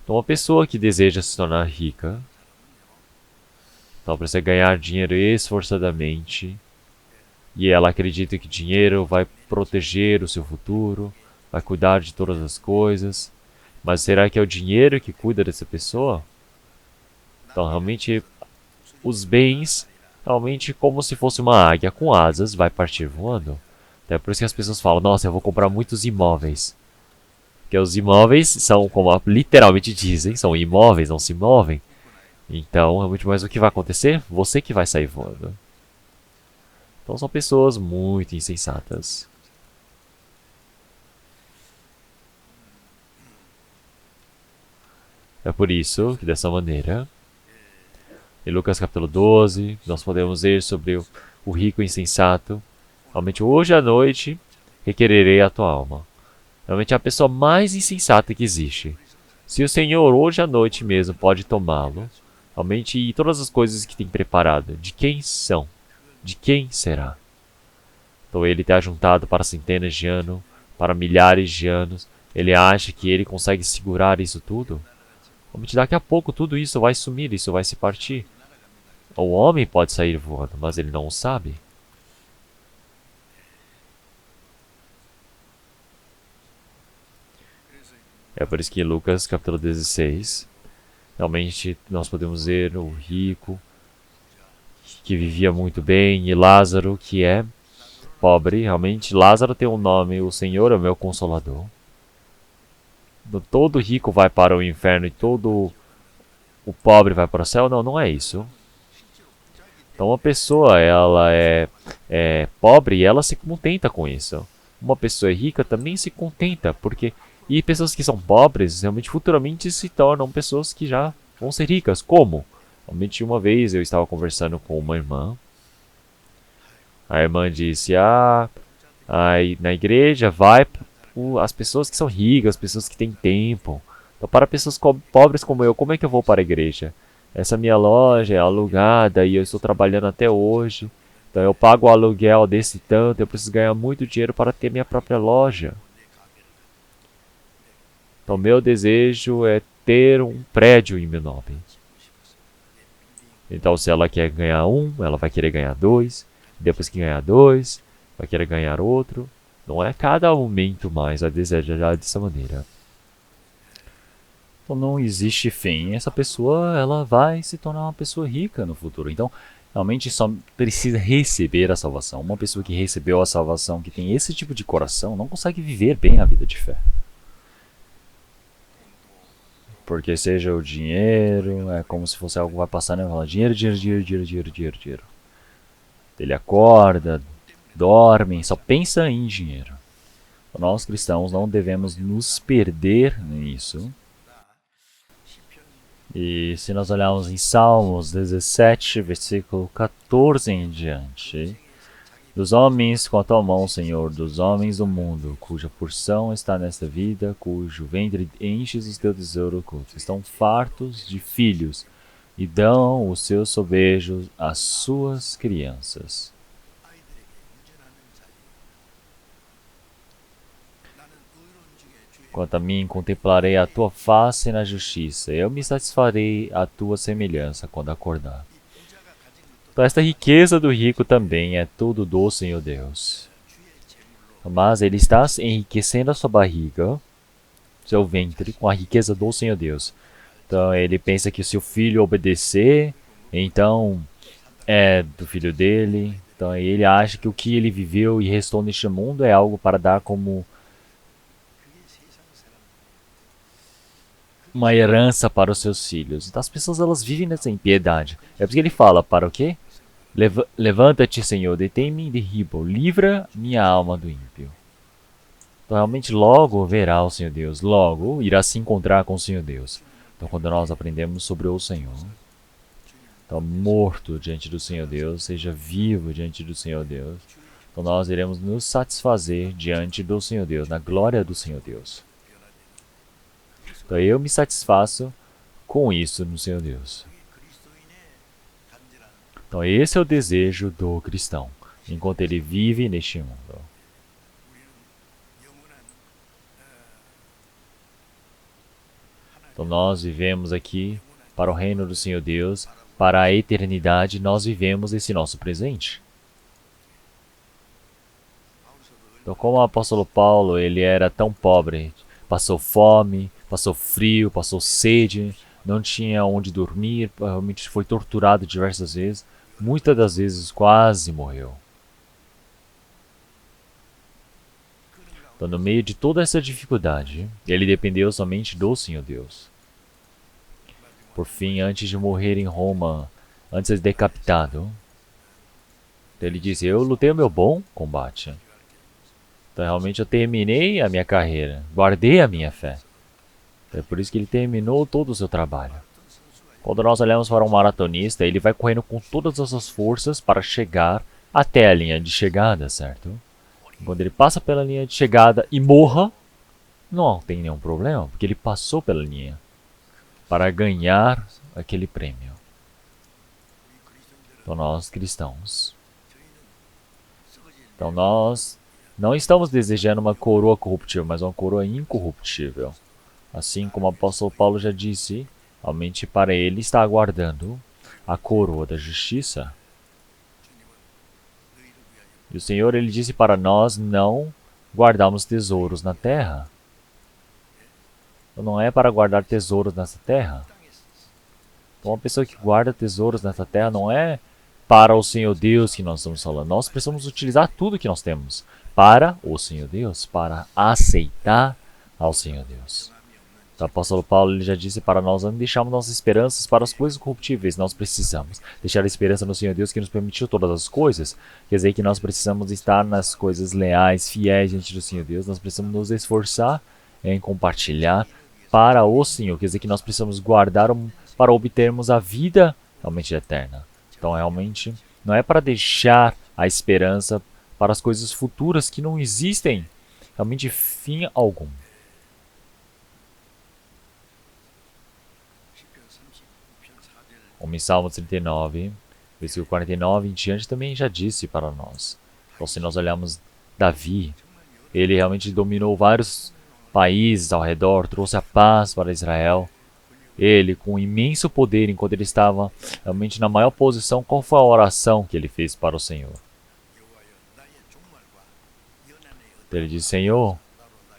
Então, uma pessoa que deseja se tornar rica, então precisa ganhar dinheiro esforçadamente, e ela acredita que dinheiro vai proteger o seu futuro, vai cuidar de todas as coisas. Mas será que é o dinheiro que cuida dessa pessoa? Então, realmente, os bens, realmente, como se fosse uma águia com asas, vai partir voando. É por isso que as pessoas falam, nossa, eu vou comprar muitos imóveis. Porque os imóveis são, como literalmente dizem, são imóveis, não se movem. Então, realmente, mas o que vai acontecer? Você que vai sair voando. Então, são pessoas muito insensatas. É por isso que, dessa maneira, em Lucas capítulo 12, nós podemos ver sobre o rico insensato. Realmente, hoje à noite, requererei a tua alma. Realmente, é a pessoa mais insensata que existe. Se o Senhor, hoje à noite mesmo, pode tomá-lo, realmente, e todas as coisas que tem preparado, de quem são? De quem será? Então, ele está juntado para centenas de anos, para milhares de anos. Ele acha que ele consegue segurar isso tudo? Realmente, daqui a pouco tudo isso vai sumir, isso vai se partir. O homem pode sair voando, mas ele não o sabe. É por isso que em Lucas capítulo 16, realmente nós podemos ver o rico que vivia muito bem e Lázaro que é pobre. Realmente Lázaro tem um nome, o Senhor é o meu consolador. Todo rico vai para o inferno e todo o pobre vai para o céu? Não, não é isso. Então uma pessoa ela é pobre e ela se contenta com isso. Uma pessoa rica também se contenta, porque e pessoas que são pobres realmente futuramente se tornam pessoas que já vão ser ricas. Como? Realmente uma vez eu estava conversando com uma irmã. A irmã disse: aí na igreja vai as pessoas que são ricas, as pessoas que têm tempo. Então, para pessoas pobres como eu, como é que eu vou para a igreja? Essa minha loja é alugada e eu estou trabalhando até hoje. Então eu pago o aluguel desse tanto, eu preciso ganhar muito dinheiro para ter minha própria loja. Então meu desejo é ter um prédio em meu nome. Então se ela quer ganhar um, ela vai querer ganhar dois. Depois que ganhar dois, vai querer ganhar outro. Não é cada momento mais a desejar dessa maneira. Então não existe fim. Essa pessoa ela vai se tornar uma pessoa rica no futuro. Então realmente só precisa receber a salvação. Uma pessoa que recebeu a salvação, que tem esse tipo de coração, não consegue viver bem a vida de fé. Porque seja o dinheiro, é como se fosse algo que vai passar, né? Fala dinheiro, dinheiro, dinheiro, dinheiro, dinheiro, dinheiro, dinheiro. Ele acorda, dorme, só pensa em dinheiro. Nós cristãos não devemos nos perder nisso. E se nós olharmos em Salmos 17, versículo 14 em diante, dos homens com a tua mão, Senhor, dos homens do mundo, cuja porção está nesta vida, cujo ventre enches os teus tesouros ocultos, estão fartos de filhos e dão os seus sobejos às suas crianças. Quanto a mim, contemplarei a tua face na justiça, eu me satisfarei à tua semelhança quando acordar. Então, esta riqueza do rico também é tudo do Senhor Deus. Mas ele está enriquecendo a sua barriga, seu ventre, com a riqueza do Senhor Deus. Então, ele pensa que se o filho obedecer, então é do filho dele. Então, ele acha que o que ele viveu e restou neste mundo é algo para dar como uma herança para os seus filhos. Então as pessoas elas vivem nessa impiedade. É por isso que ele fala, para o quê? Levanta-te, Senhor, detém-me e derriba, livra minha alma do ímpio. Então realmente logo verá o Senhor Deus, logo irá se encontrar com o Senhor Deus. Então quando nós aprendemos sobre o Senhor, então morto diante do Senhor Deus, seja vivo diante do Senhor Deus, então nós iremos nos satisfazer diante do Senhor Deus, na glória do Senhor Deus. Então eu me satisfaço com isso no Senhor Deus. Então esse é o desejo do cristão, enquanto ele vive neste mundo. Então nós vivemos aqui para o reino do Senhor Deus, para a eternidade, nós vivemos esse nosso presente. Então como o apóstolo Paulo, ele era tão pobre, passou fome, passou frio, passou sede, não tinha onde dormir, realmente foi torturado diversas vezes, muitas das vezes quase morreu. Então, no meio de toda essa dificuldade, ele dependeu somente do Senhor Deus. Por fim, antes de morrer em Roma, antes de ser decapitado, ele disse, eu lutei o meu bom combate. Então, realmente eu terminei a minha carreira, guardei a minha fé. É por isso que ele terminou todo o seu trabalho. Quando nós olhamos para um maratonista, ele vai correndo com todas as suas forças para chegar até a linha de chegada, certo? Quando ele passa pela linha de chegada e morra, não tem nenhum problema, porque ele passou pela linha para ganhar aquele prêmio. Então nós cristãos, então nós não estamos desejando uma coroa corruptível, mas uma coroa incorruptível. Assim como o apóstolo Paulo já disse, realmente para ele está aguardando a coroa da justiça. E o Senhor, ele disse para nós não guardarmos tesouros na terra. Então, não é para guardar tesouros nessa terra. Então, uma pessoa que guarda tesouros nessa terra não é para o Senhor Deus que nós estamos falando. Nós precisamos utilizar tudo que nós temos para o Senhor Deus, para aceitar ao Senhor Deus. O apóstolo Paulo ele já disse para nós não deixarmos nossas esperanças para as coisas corruptíveis. Nós precisamos deixar a esperança no Senhor Deus que nos permitiu todas as coisas. Quer dizer que nós precisamos estar nas coisas leais, fiéis diante do Senhor Deus. Nós precisamos nos esforçar em compartilhar para o Senhor. Quer dizer que nós precisamos guardar para obtermos a vida realmente eterna. Então realmente não é para deixar a esperança para as coisas futuras que não existem realmente fim algum. Como em Salmo 39, versículo 49 em diante também já disse para nós. Então se nós olharmos Davi, ele realmente dominou vários países ao redor, trouxe a paz para Israel. Ele, com imenso poder, enquanto ele estava realmente na maior posição, qual foi a oração que ele fez para o Senhor? Então, ele disse, Senhor,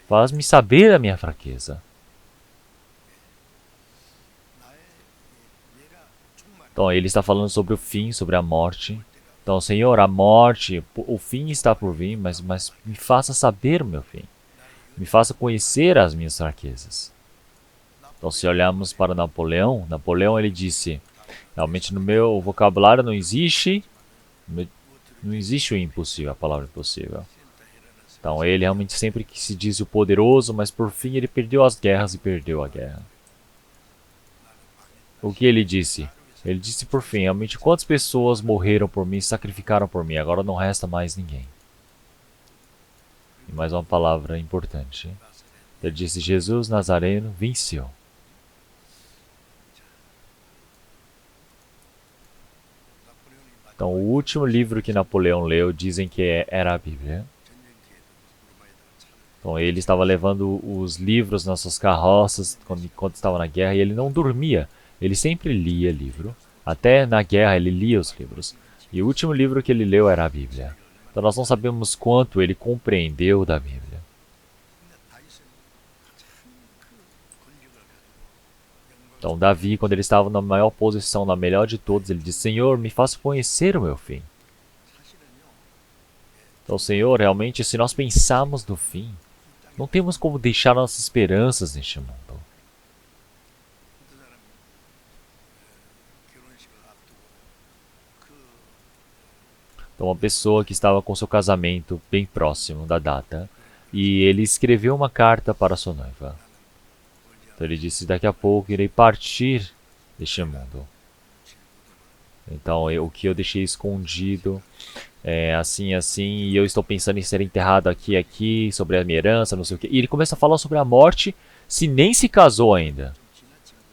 faz-me saber a minha fraqueza. Então ele está falando sobre o fim, sobre a morte. Então, Senhor, a morte, o fim está por vir, mas me faça saber o meu fim. Me faça conhecer as minhas fraquezas. Então, se olharmos para Napoleão, Napoleão ele disse, realmente no meu vocabulário não existe o impossível, a palavra impossível. Então ele realmente sempre que se diz o poderoso, mas por fim ele perdeu as guerras e perdeu a guerra. O que ele disse? Ele disse por fim, realmente quantas pessoas morreram por mim, sacrificaram por mim, agora não resta mais ninguém. E mais uma palavra importante. Ele disse, Jesus Nazareno venceu. Então o último livro que Napoleão leu dizem que era a Bíblia. Então ele estava levando os livros nas suas carroças enquanto estava na guerra e ele não dormia. Ele sempre lia livro. Até na guerra ele lia os livros. E o último livro que ele leu era a Bíblia. Então nós não sabemos quanto ele compreendeu da Bíblia. Então Davi, quando ele estava na maior posição, na melhor de todos, ele disse, Senhor, me faça conhecer o meu fim. Então, Senhor, realmente, se nós pensarmos no fim, não temos como deixar nossas esperanças neste mundo. Então, uma pessoa que estava com seu casamento bem próximo da data, e ele escreveu uma carta para sua noiva. Então ele disse, daqui a pouco irei partir deste mundo. Então o que eu deixei escondido é assim, e eu estou pensando em ser enterrado aqui, sobre a minha herança, não sei o quê. E ele começa a falar sobre a morte, se nem se casou ainda.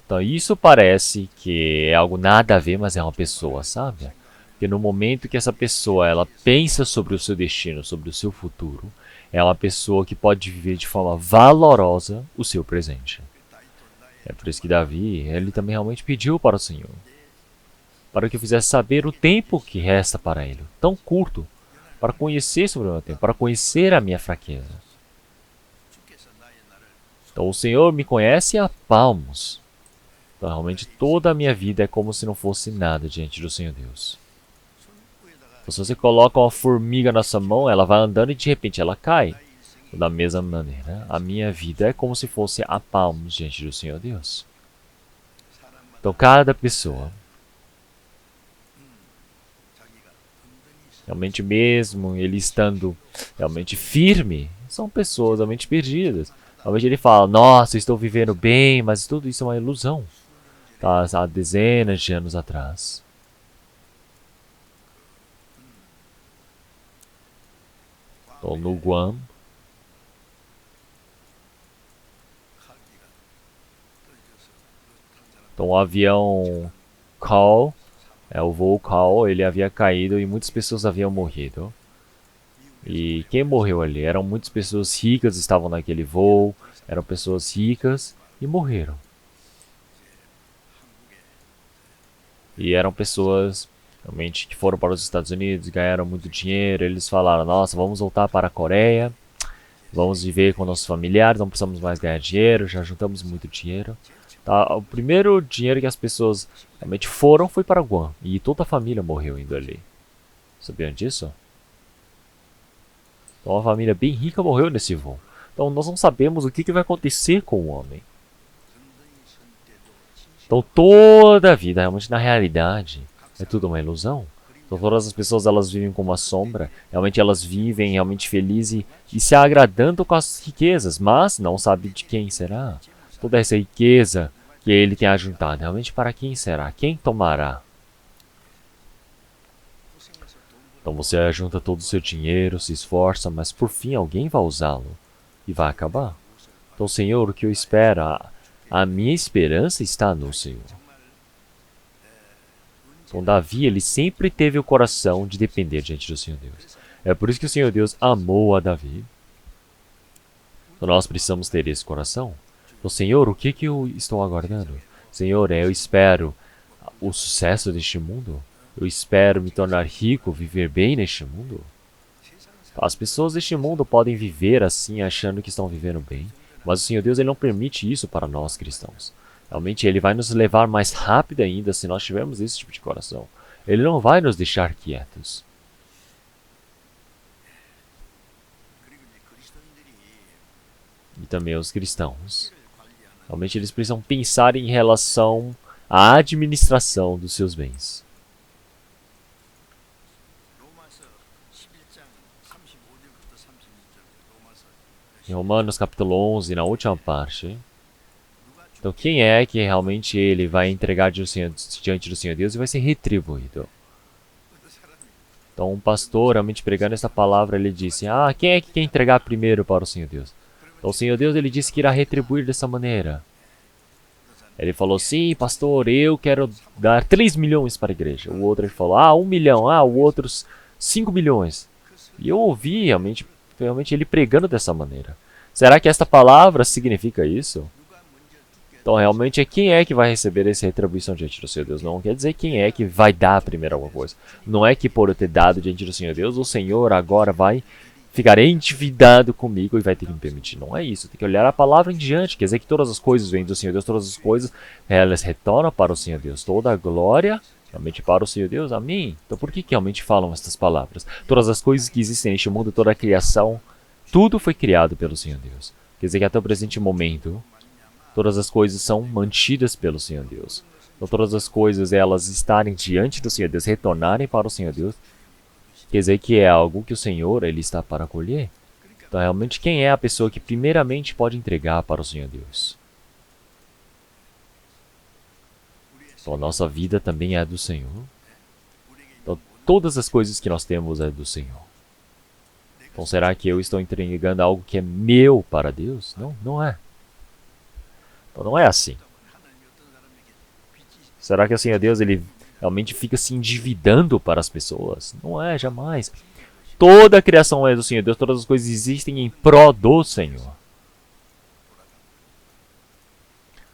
Então isso parece que é algo nada a ver, mas é uma pessoa, sabe? Porque no momento que essa pessoa ela pensa sobre o seu destino, sobre o seu futuro, é uma pessoa que pode viver de forma valorosa o seu presente. É por isso que Davi, ele também realmente pediu para o Senhor, para que eu fizesse saber o tempo que resta para ele, tão curto, para conhecer sobre o meu tempo, para conhecer a minha fraqueza. Então o Senhor me conhece a palmos. Então realmente toda a minha vida é como se não fosse nada diante do Senhor Deus. Então, se você coloca uma formiga na sua mão, ela vai andando e de repente ela cai. Da mesma maneira, a minha vida é como se fosse a palmos diante do Senhor Deus. Então cada pessoa, realmente mesmo ele estando realmente firme, são pessoas realmente perdidas. Realmente ele fala, nossa, estou vivendo bem, mas tudo isso é uma ilusão. Tá, há dezenas de anos atrás. Então no Guam, então o avião Call, o voo Call, ele havia caído e muitas pessoas haviam morrido. E quem morreu ali? Eram muitas pessoas ricas que estavam naquele voo, eram pessoas ricas e morreram. E eram pessoas realmente que foram para os Estados Unidos, ganharam muito dinheiro, eles falaram, nossa, vamos voltar para a Coreia, vamos viver com nossos familiares, não precisamos mais ganhar dinheiro, já juntamos muito dinheiro. Tá, o primeiro dinheiro que as pessoas realmente foram foi para Guam. E toda a família morreu indo ali. Sabiam disso? Então uma família bem rica morreu nesse voo. Então nós não sabemos o que vai acontecer com o homem. Então toda a vida, realmente na realidade, é tudo uma ilusão. Então todas as pessoas elas vivem como uma sombra. Realmente elas vivem realmente felizes e se agradando com as riquezas. Mas não sabe de quem será. Toda essa riqueza que ele tem ajuntado, realmente para quem será? Quem tomará? Então você ajunta todo o seu dinheiro, se esforça, mas por fim alguém vai usá-lo e vai acabar. Então, Senhor, o que eu espero? A minha esperança está no Senhor. Então Davi, ele sempre teve o coração de depender diante do Senhor Deus. É por isso que o Senhor Deus amou a Davi. Então nós precisamos ter esse coração. Então, Senhor, o que eu estou aguardando? Senhor, eu espero o sucesso deste mundo? Eu espero me tornar rico, viver bem neste mundo? As pessoas deste mundo podem viver assim, achando que estão vivendo bem, mas o Senhor Deus ele não permite isso para nós cristãos. Realmente, Ele vai nos levar mais rápido ainda se nós tivermos esse tipo de coração. Ele não vai nos deixar quietos. E também os cristãos. Realmente eles precisam pensar em relação à administração dos seus bens. Em Romanos capítulo 11, na última parte. Então quem é que realmente ele vai entregar diante do Senhor Deus e vai ser retribuído? Então um pastor, realmente pregando essa palavra, ele disse, quem é que quer entregar primeiro para o Senhor Deus? Então o Senhor Deus, ele disse que irá retribuir dessa maneira. Ele falou, sim, pastor, eu quero dar 3 milhões para a igreja. O outro ele falou, 1 milhão, o outro 5 milhões. E eu ouvi realmente ele pregando dessa maneira. Será que esta palavra significa isso? Então realmente quem é que vai receber essa retribuição diante do Senhor Deus. Não quer dizer quem é que vai dar primeiro alguma coisa. Não é que por eu ter dado diante do Senhor Deus, o Senhor agora vai ficar endividado comigo e vai ter que me permitir. Não é isso. Tem que olhar a palavra em diante. Quer dizer que todas as coisas vêm do Senhor Deus. Todas as coisas, elas retornam para o Senhor Deus. Toda a glória realmente para o Senhor Deus. Amém. Então por que realmente falam estas palavras? Todas as coisas que existem neste mundo, toda a criação, tudo foi criado pelo Senhor Deus. Quer dizer que até o presente momento, todas as coisas são mantidas pelo Senhor Deus. Então todas as coisas, elas estarem diante do Senhor Deus, retornarem para o Senhor Deus, quer dizer que é algo que o Senhor, ele está para colher. Então realmente quem é a pessoa que primeiramente pode entregar para o Senhor Deus? Então a nossa vida também é do Senhor. Então todas as coisas que nós temos é do Senhor. Então será que eu estou entregando algo que é meu para Deus? Não, não é. Então não é assim. Será que o Senhor Deus, ele realmente fica se endividando para as pessoas? Não é, jamais. Toda a criação é do Senhor Deus, todas as coisas existem em pró do Senhor.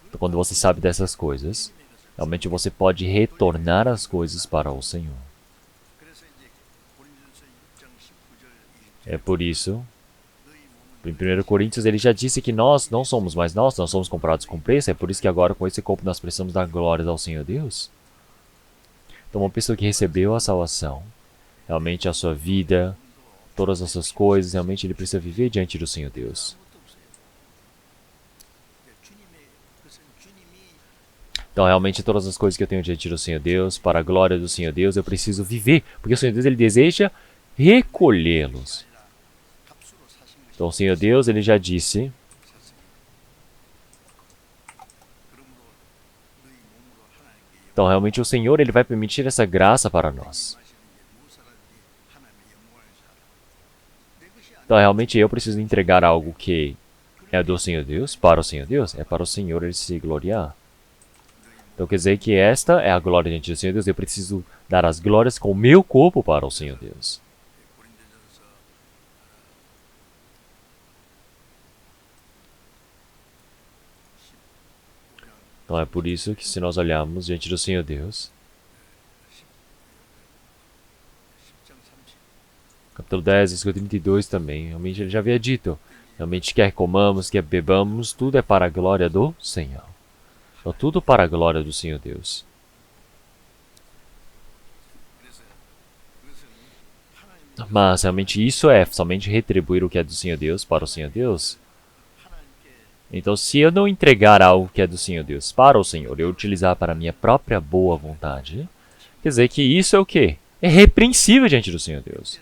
Então quando você sabe dessas coisas, realmente você pode retornar as coisas para o Senhor. É por isso, em 1 Coríntios ele já disse que nós não somos mais nós somos comprados com preço. É por isso que agora com esse corpo nós precisamos dar glórias ao Senhor Deus. Então uma pessoa que recebeu a salvação, realmente a sua vida, todas as suas coisas, realmente ele precisa viver diante do Senhor Deus. Então realmente todas as coisas que eu tenho diante do Senhor Deus, para a glória do Senhor Deus, eu preciso viver. Porque o Senhor Deus, ele deseja recolhê-los. Então o Senhor Deus, ele já disse, então realmente o Senhor, ele vai permitir essa graça para nós. Então realmente eu preciso entregar algo que é do Senhor Deus, para o Senhor Deus, é para o Senhor ele se gloriar. Então quer dizer que esta é a glória diante do Senhor Deus, eu preciso dar as glórias com o meu corpo para o Senhor Deus. Então é por isso que se nós olharmos diante do Senhor Deus, capítulo 10, versículo 32 também, realmente ele já havia dito, realmente quer comamos, quer bebamos, tudo é para a glória do Senhor. Então tudo para a glória do Senhor Deus. Mas realmente isso é somente retribuir o que é do Senhor Deus para o Senhor Deus. Então, se eu não entregar algo que é do Senhor Deus para o Senhor, eu utilizar para a minha própria boa vontade, quer dizer que isso é o quê? É repreensível diante do Senhor Deus.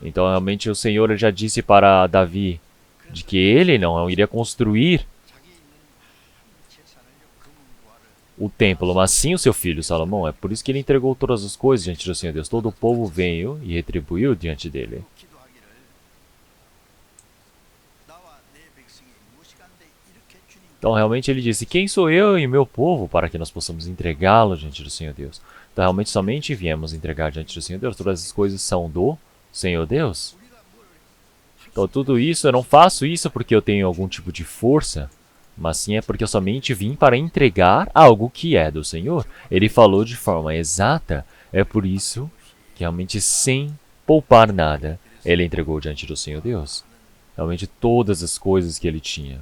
Então, realmente, o Senhor já disse para Davi de que ele não iria construir o templo, mas sim o seu filho Salomão. É por isso que ele entregou todas as coisas diante do Senhor Deus. Todo o povo veio e retribuiu diante dele. Então realmente ele disse, quem sou eu e meu povo para que nós possamos entregá-lo diante do Senhor Deus? Então realmente somente viemos entregar diante do Senhor Deus. Todas as coisas são do Senhor Deus. Então tudo isso, eu não faço isso porque eu tenho algum tipo de força, mas sim é porque eu somente vim para entregar algo que é do Senhor. Ele falou de forma exata. É por isso que realmente sem poupar nada, ele entregou diante do Senhor Deus. Realmente todas as coisas que ele tinha.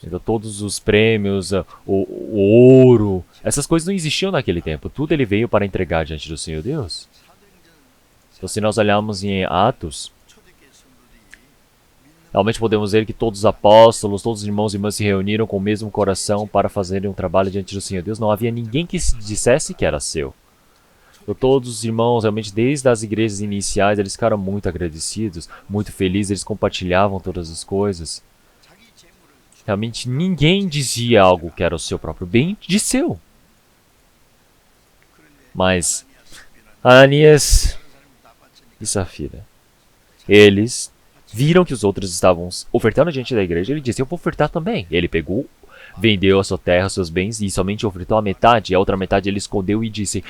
Então todos os prêmios, o ouro, essas coisas não existiam naquele tempo. Tudo ele veio para entregar diante do Senhor Deus. Então se nós olharmos em Atos, Realmente podemos ver que todos os apóstolos, todos os irmãos e irmãs se reuniram com o mesmo coração para fazerem um trabalho diante do Senhor Deus. Não havia ninguém que se dissesse que era seu. Então, todos os irmãos, realmente, desde as igrejas iniciais, eles ficaram muito agradecidos, muito felizes, eles compartilhavam todas as coisas. Realmente, ninguém dizia algo que era o seu próprio bem de seu. Mas Ananias e Safira, eles viram que os outros estavam ofertando diante da igreja. Ele disse, eu vou ofertar também. Ele pegou, vendeu a sua terra, seus bens, e somente ofertou a metade. A outra metade ele escondeu e disse,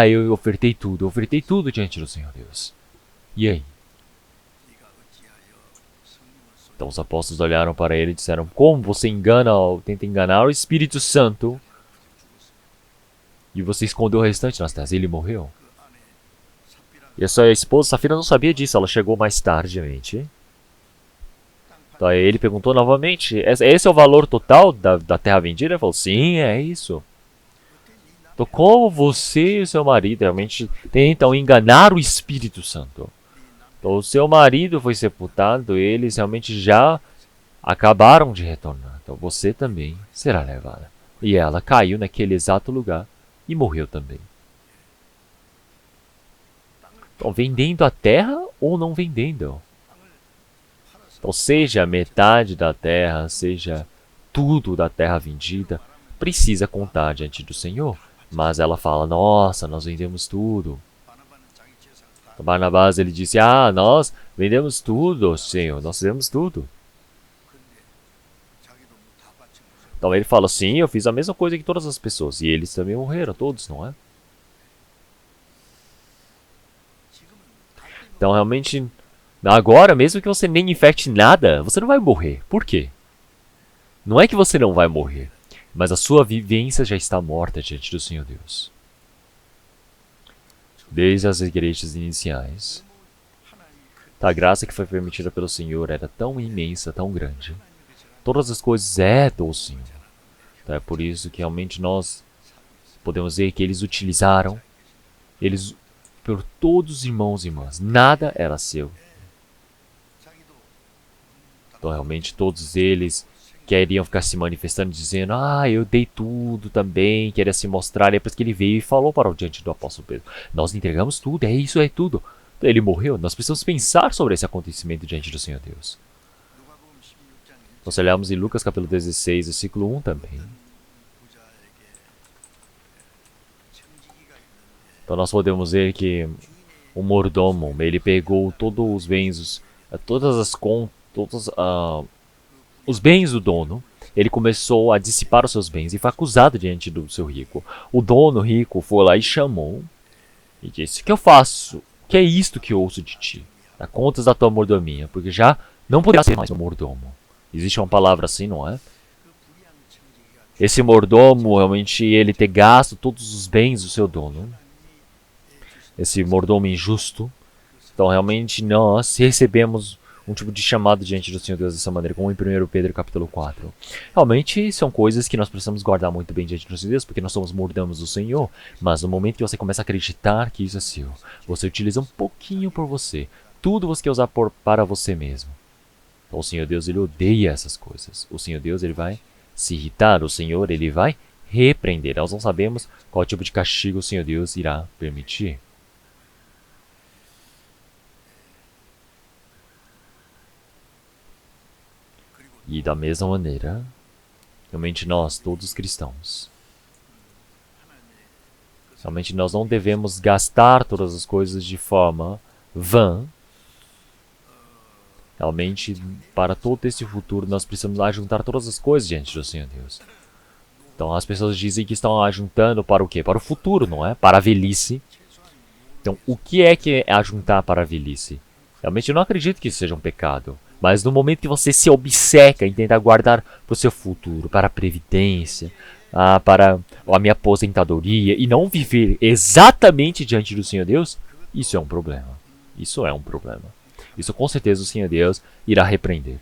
eu ofertei tudo diante do Senhor Deus. E aí? Então os apóstolos olharam para ele e disseram, como você tenta enganar o Espírito Santo e você escondeu o restante nas terras? Ele morreu. E a sua esposa Safira não sabia disso, ela chegou mais tardiamente. Então aí ele perguntou novamente, esse é o valor total da terra vendida? Ele falou, sim, é isso. Então como você e o seu marido realmente tentam enganar o Espírito Santo? Então o seu marido foi sepultado, eles realmente já acabaram de retornar. Então você também será levada. E ela caiu naquele exato lugar e morreu também. Então, vendendo a terra ou não vendendo? Então, seja metade da terra, seja tudo da terra vendida, precisa contar diante do Senhor. Mas ela fala, nossa, nós vendemos tudo. Então, Barnabás, ele disse, nós vendemos tudo, Senhor, nós fizemos tudo. Então ele fala, sim, eu fiz a mesma coisa que todas as pessoas. E eles também morreram, todos, não é? Então realmente, agora, mesmo que você nem infecte nada, você não vai morrer. Por quê? Não é que você não vai morrer, mas a sua vivência já está morta diante do Senhor Deus. Desde as igrejas iniciais, a graça que foi permitida pelo Senhor era tão imensa, tão grande. Todas as coisas é do Senhor. Então é por isso que realmente nós podemos ver que eles utilizaram, por todos os irmãos e irmãs, nada era seu. Então realmente todos eles queriam ficar se manifestando, dizendo, eu dei tudo também, queria se mostrar. E depois que ele veio e falou para o diante do apóstolo Pedro, nós entregamos tudo, isso é tudo. Então, ele morreu, nós precisamos pensar sobre esse acontecimento diante do Senhor Deus. Nós olhamos em Lucas capítulo 16, versículo 1 também. Então nós podemos ver que o mordomo, ele pegou todos os bens, todas as contas, os bens do dono, ele começou a dissipar os seus bens e foi acusado diante do seu rico. O dono rico foi lá e chamou e disse, o que eu faço? O que é isto que eu ouço de ti? Dá contas da tua mordomia, porque já não poderá ser mais meu mordomo. Existe uma palavra assim, não é? Esse mordomo, realmente, ele ter gasto todos os bens do seu dono. Esse mordomo injusto. Então, realmente, nós recebemos um tipo de chamado diante do Senhor Deus dessa maneira, como em 1 Pedro capítulo 4. Realmente, são coisas que nós precisamos guardar muito bem diante do Senhor Deus, porque nós somos mordomos do Senhor. Mas no momento que você começa a acreditar que isso é seu, você utiliza um pouquinho por você. Tudo você quer usar para você mesmo. Então, o Senhor Deus, ele odeia essas coisas. O Senhor Deus, ele vai se irritar. O Senhor, ele vai repreender. Nós não sabemos qual tipo de castigo o Senhor Deus irá permitir. E da mesma maneira, realmente nós, todos cristãos, realmente nós não devemos gastar todas as coisas de forma vã. Realmente, para todo esse futuro, nós precisamos ajuntar todas as coisas diante do Senhor Deus. Então as pessoas dizem que estão ajuntando para o quê? Para o futuro, não é? Para a velhice. Então, o que é ajuntar para a velhice? Realmente eu não acredito que isso seja um pecado. Mas no momento que você se obceca em tentar guardar para o seu futuro, para a previdência, para a minha aposentadoria, e não viver exatamente diante do Senhor Deus, isso é um problema. Isso é um problema. Isso com certeza o Senhor Deus irá repreender.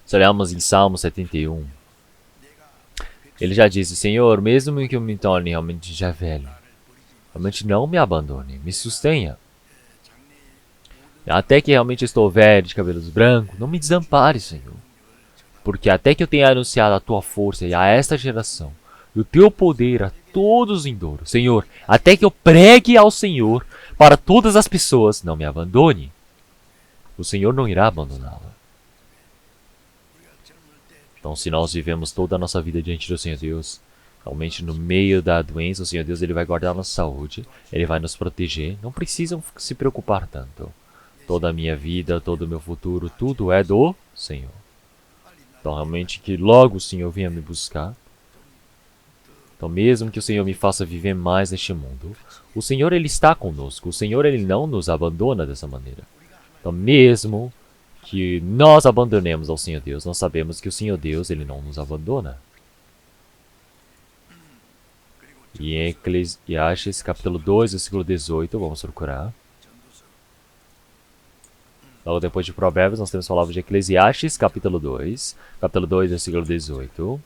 Se olharmos em Salmo 71, ele já disse, Senhor, mesmo que eu me torne realmente já velho, Realmente não me abandone, me sustenha. Até que realmente estou velho, de cabelos brancos, não me desampare, Senhor. Porque até que eu tenha anunciado a tua força e a esta geração, e o teu poder a todos os vindouros, Senhor, até que eu pregue ao Senhor para todas as pessoas, não me abandone. O Senhor não irá abandoná-la. Então, se nós vivemos toda a nossa vida diante do Senhor Deus, realmente no meio da doença, o Senhor Deus ele vai guardar a nossa saúde, ele vai nos proteger, não precisam se preocupar tanto. Toda a minha vida, todo o meu futuro, tudo é do Senhor. Então, realmente, que logo o Senhor venha me buscar. Então, mesmo que o Senhor me faça viver mais neste mundo, o Senhor, ele está conosco. O Senhor, ele não nos abandona dessa maneira. Então, mesmo que nós abandonemos ao Senhor Deus, nós sabemos que o Senhor Deus, ele não nos abandona. E em Eclesiastes, capítulo 2, versículo 18, vamos procurar. Logo depois de Provérbios, nós temos a palavra de Eclesiastes, capítulo 2, versículo 18.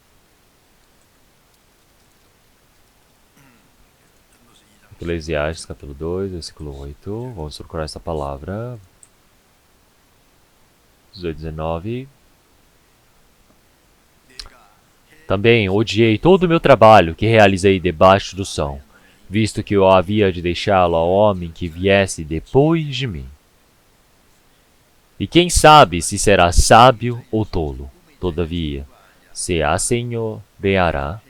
Eclesiastes, capítulo 2, versículo 8. Vamos procurar essa palavra. 18, 19. Também odiei todo o meu trabalho que realizei debaixo do sol, visto que eu havia de deixá-lo ao homem que viesse depois de mim. E quem sabe se será sábio ou tolo, todavia, se assenhoreará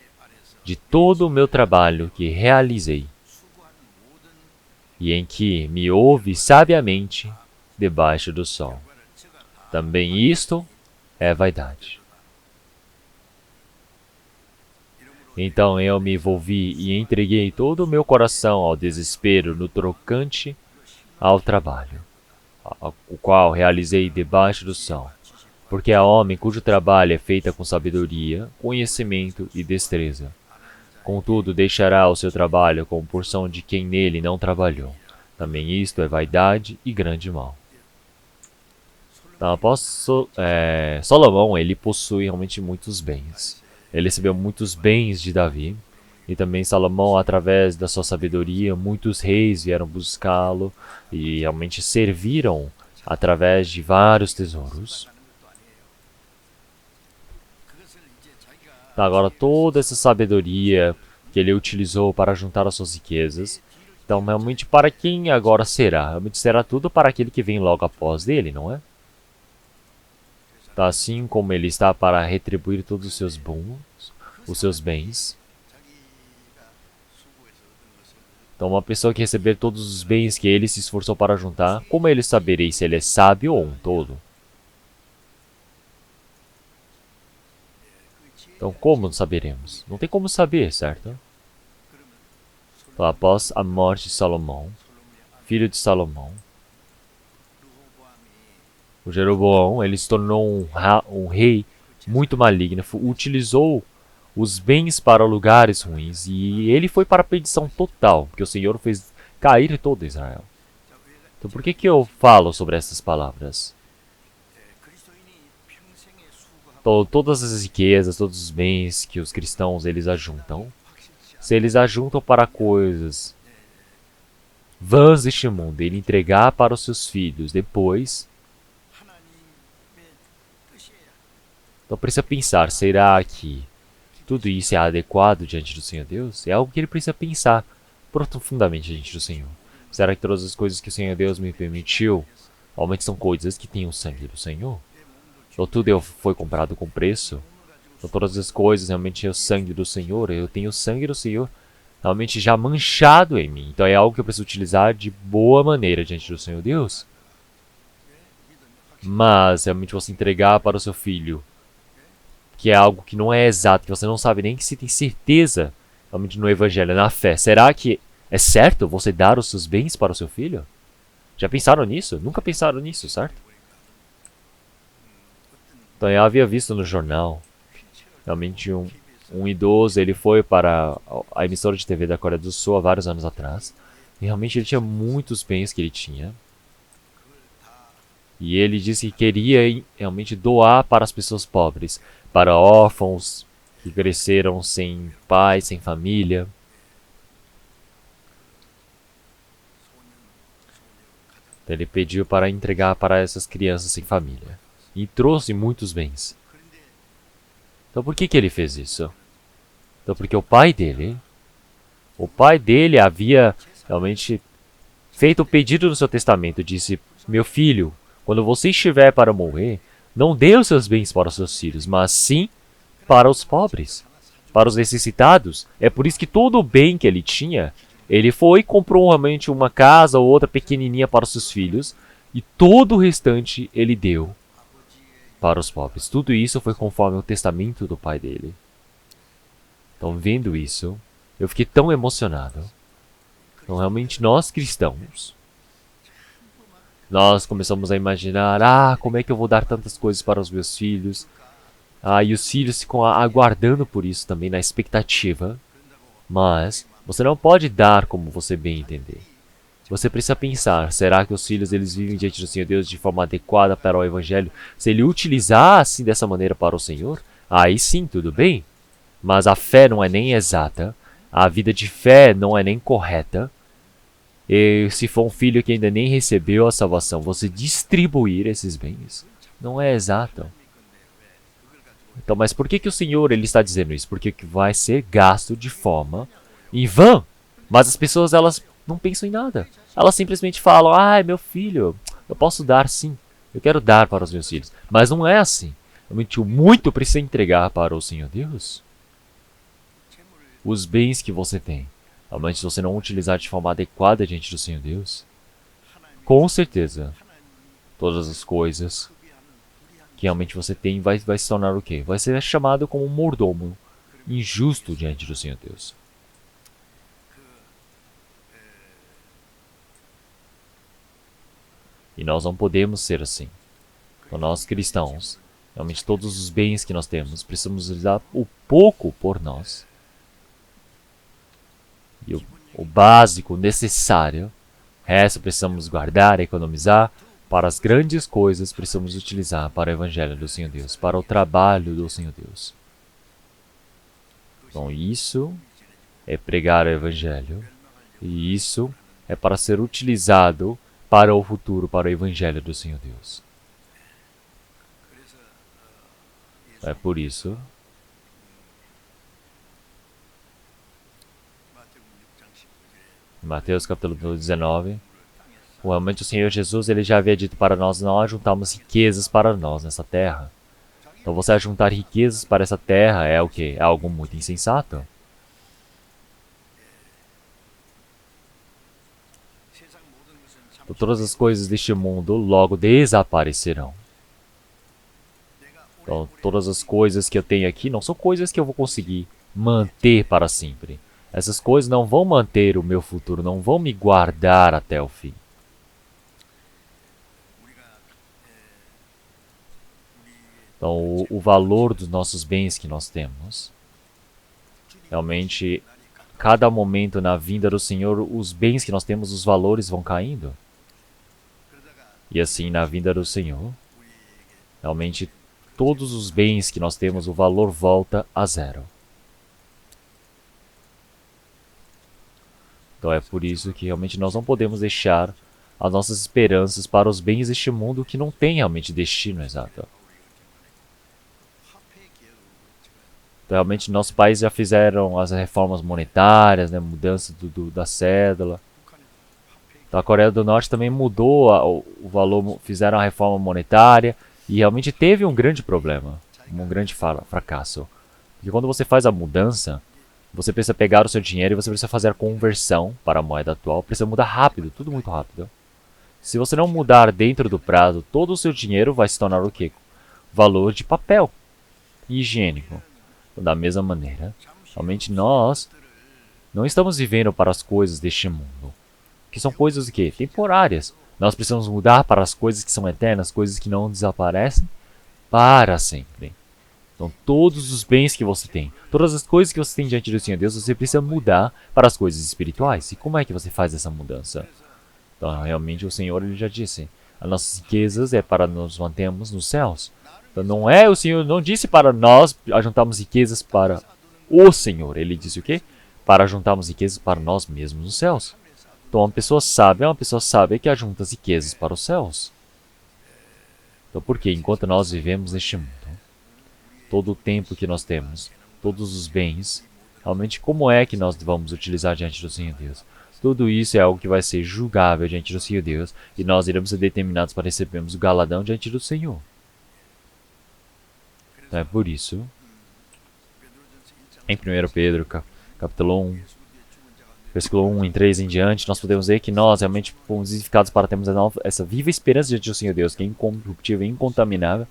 de todo o meu trabalho que realizei, e em que me ouve sabiamente debaixo do sol. Também isto é vaidade. Então eu me envolvi e entreguei todo o meu coração ao desespero no trocante ao trabalho, o qual realizei debaixo do sol, porque há homem cujo trabalho é feito com sabedoria, conhecimento e destreza. Contudo, deixará o seu trabalho como porção de quem nele não trabalhou. Também isto é vaidade e grande mal. Então, após Salomão, ele possui realmente muitos bens. Ele recebeu muitos bens de Davi. E também Salomão, através da sua sabedoria, muitos reis vieram buscá-lo e realmente serviram através de vários tesouros. Então, agora toda essa sabedoria que ele utilizou para juntar as suas riquezas, então realmente para quem agora será? Realmente será tudo para aquele que vem logo após dele, não é? Então, assim como ele está para retribuir todos os seus bons, os seus bens. Então, uma pessoa que receber todos os bens que ele se esforçou para juntar, como ele saberei se ele é sábio ou um tolo? Então, como saberemos? Não tem como saber, certo? Então, após a morte de Salomão, filho de Salomão, o Jeroboão, ele se tornou um rei muito maligno, utilizou os bens para lugares ruins e ele foi para a perdição total, porque o Senhor fez cair todo Israel. Então por que eu falo sobre essas palavras? Então, todas as riquezas, todos os bens que os cristãos eles ajuntam, se eles ajuntam para coisas vãs deste mundo, ele entregar para os seus filhos depois. Então precisa pensar, será que tudo isso é adequado diante do Senhor Deus? É algo que ele precisa pensar profundamente diante do Senhor. Será que todas as coisas que o Senhor Deus me permitiu, realmente são coisas que têm o sangue do Senhor? Ou tudo foi comprado com preço? Então todas as coisas realmente é o sangue do Senhor, eu tenho o sangue do Senhor realmente já manchado em mim. Então é algo que eu preciso utilizar de boa maneira diante do Senhor Deus. Mas realmente você entregar para o seu filho, que é algo que não é exato, que você não sabe nem que se tem certeza realmente no evangelho, na fé. Será que é certo você dar os seus bens para o seu filho? Já pensaram nisso? Nunca pensaram nisso, certo? Então eu havia visto no jornal, realmente um idoso, ele foi para a emissora de TV da Coreia do Sul há vários anos atrás, e realmente ele tinha muitos bens que ele tinha. E ele disse que queria realmente doar para as pessoas pobres, para órfãos que cresceram sem pai, sem família. Ele pediu para entregar para essas crianças sem família. E trouxe muitos bens. Então por que ele fez isso? Então porque o pai dele havia realmente feito o pedido no seu testamento. Disse, meu filho, quando você estiver para morrer, não dê os seus bens para os seus filhos, mas sim para os pobres, para os necessitados. É por isso que todo o bem que ele tinha, ele foi e comprou realmente uma casa ou outra pequenininha para os seus filhos, e todo o restante ele deu para os pobres. Tudo isso foi conforme o testamento do pai dele. Então, vendo isso, eu fiquei tão emocionado. Então, realmente, nós cristãos, nós começamos a imaginar, como é que eu vou dar tantas coisas para os meus filhos? E os filhos ficam aguardando por isso também, na expectativa. Mas você não pode dar como você bem entender. Você precisa pensar, será que os filhos eles vivem diante do Senhor Deus de forma adequada para o Evangelho? Se ele utilizar assim dessa maneira para o Senhor, aí sim, tudo bem. Mas a fé não é nem exata, a vida de fé não é nem correta. E se for um filho que ainda nem recebeu a salvação, você distribuir esses bens não é exato. Então, mas por que o Senhor ele está dizendo isso? Porque vai ser gasto de forma em vão. Mas as pessoas elas não pensam em nada. Elas simplesmente falam, meu filho, eu posso dar sim. Eu quero dar para os meus filhos. Mas não é assim. Realmente o muito precisa entregar para o Senhor Deus. Os bens que você tem. Realmente se você não utilizar de forma adequada diante do Senhor Deus, com certeza, todas as coisas que realmente você tem vai se tornar o quê? Vai ser chamado como um mordomo injusto diante do Senhor Deus. E nós não podemos ser assim. Então nós cristãos, realmente todos os bens que nós temos, precisamos usar o pouco por nós. E o básico, o necessário, o resto precisamos guardar, economizar. Para as grandes coisas, precisamos utilizar para o Evangelho do Senhor Deus, para o trabalho do Senhor Deus. Então isso é pregar o Evangelho, e isso é para ser utilizado para o futuro, para o Evangelho do Senhor Deus. É por isso em Mateus capítulo 19, realmente o Senhor Jesus ele já havia dito para nós não ajuntarmos riquezas para nós nessa terra. Então você ajuntar riquezas para essa terra é o quê? É algo muito insensato. Então, todas as coisas deste mundo logo desaparecerão. Então todas as coisas que eu tenho aqui não são coisas que eu vou conseguir manter para sempre. Essas coisas não vão manter o meu futuro, não vão me guardar até o fim. Então, o valor dos nossos bens que nós temos, realmente, cada momento na vinda do Senhor, os bens que nós temos, os valores vão caindo. E assim, na vinda do Senhor, realmente, todos os bens que nós temos, o valor volta a zero. Então é por isso que realmente nós não podemos deixar as nossas esperanças para os bens deste mundo que não tem realmente destino exato. Então, realmente nossos países já fizeram as reformas monetárias, mudança da cédula. Então, a Coreia do Norte também mudou o valor, fizeram a reforma monetária e realmente teve um grande problema, um grande fracasso. Porque quando você faz a mudança, você precisa pegar o seu dinheiro e você precisa fazer a conversão para a moeda atual. Precisa mudar rápido, tudo muito rápido. Se você não mudar dentro do prazo, todo o seu dinheiro vai se tornar o quê? Valor de papel e higiênico. Então, da mesma maneira, realmente nós não estamos vivendo para as coisas deste mundo. Que são coisas o quê? Temporárias. Nós precisamos mudar para as coisas que são eternas, coisas que não desaparecem para sempre. Então, todos os bens que você tem, todas as coisas que você tem diante do Senhor Deus, você precisa mudar para as coisas espirituais. E como é que você faz essa mudança? Então, realmente, o Senhor ele já disse, as nossas riquezas é para nos mantermos nos céus. Então, o Senhor não disse para nós ajuntarmos riquezas para o Senhor. Ele disse o quê? Para ajuntarmos riquezas para nós mesmos nos céus. Então uma pessoa sábia que ajunta as riquezas para os céus. Então por quê? Enquanto nós vivemos neste mundo, todo o tempo que nós temos, todos os bens, realmente como é que nós vamos utilizar diante do Senhor Deus? Tudo isso é algo que vai ser julgável diante do Senhor Deus e nós iremos ser determinados para recebermos o galadão diante do Senhor. Então é por isso, em 1 Pedro, capítulo 1, versículo 1 em 3 em diante, nós podemos ver que nós realmente fomos edificados para termos essa viva esperança diante do Senhor Deus, que é incorruptível e incontaminável,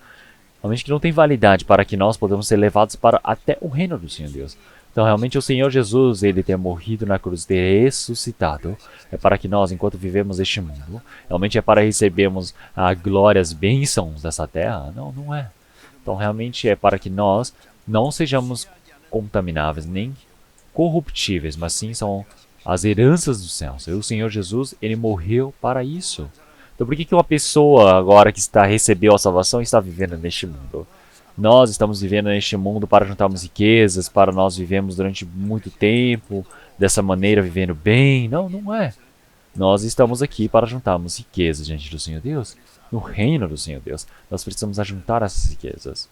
realmente que não tem validade para que nós podemos ser levados para até o reino do Senhor Deus. Então realmente o Senhor Jesus, ele ter morrido na cruz, ter ressuscitado, é para que nós, enquanto vivemos este mundo, realmente é para recebermos a glória, as bênçãos dessa terra? Não, não é. Então realmente é para que nós não sejamos contamináveis, nem corruptíveis, mas sim são as heranças dos céus. E o Senhor Jesus, ele morreu para isso. Então por que uma pessoa agora que recebeu a salvação está vivendo neste mundo? Nós estamos vivendo neste mundo para juntarmos riquezas, para nós vivemos durante muito tempo, dessa maneira vivendo bem. Não, não é. Nós estamos aqui para juntarmos riquezas diante do Senhor Deus, no reino do Senhor Deus. Nós precisamos ajuntar essas riquezas.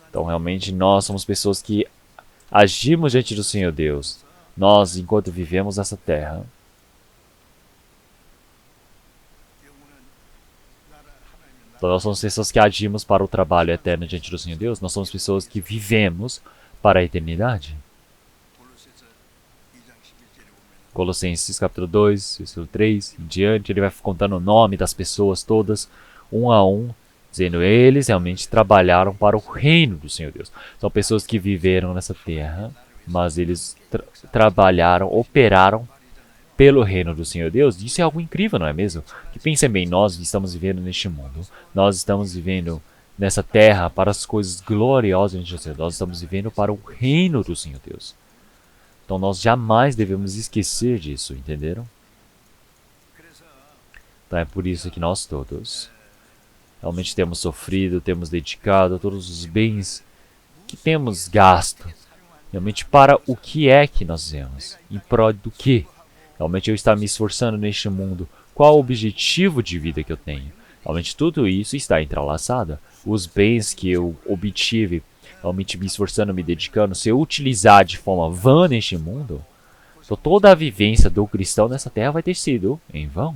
Então realmente nós somos pessoas que agimos diante do Senhor Deus. Nós, enquanto vivemos nessa terra, então, nós somos pessoas que agimos para o trabalho eterno diante do Senhor Deus. Nós somos pessoas que vivemos para a eternidade. Colossenses capítulo 2, versículo 3, em diante, ele vai contando o nome das pessoas todas, um a um, dizendo eles realmente trabalharam para o reino do Senhor Deus. São pessoas que viveram nessa terra, mas eles trabalharam, operaram pelo reino do Senhor Deus. Isso é algo incrível, não é mesmo? Que pensem bem, nós estamos vivendo neste mundo, nós estamos vivendo nessa terra para as coisas gloriosas de Deus, nós estamos vivendo para o reino do Senhor Deus. Então nós jamais devemos esquecer disso, entenderam? Então é por isso que nós todos realmente temos sofrido, temos dedicado todos os bens que temos gasto, realmente para o que é que nós fizemos, em prol do que? Realmente eu estar me esforçando neste mundo. Qual o objetivo de vida que eu tenho? Realmente tudo isso está entrelaçado. Os bens que eu obtive, realmente me esforçando, me dedicando, se eu utilizar de forma vã neste mundo, então toda a vivência do cristão nessa terra vai ter sido em vão.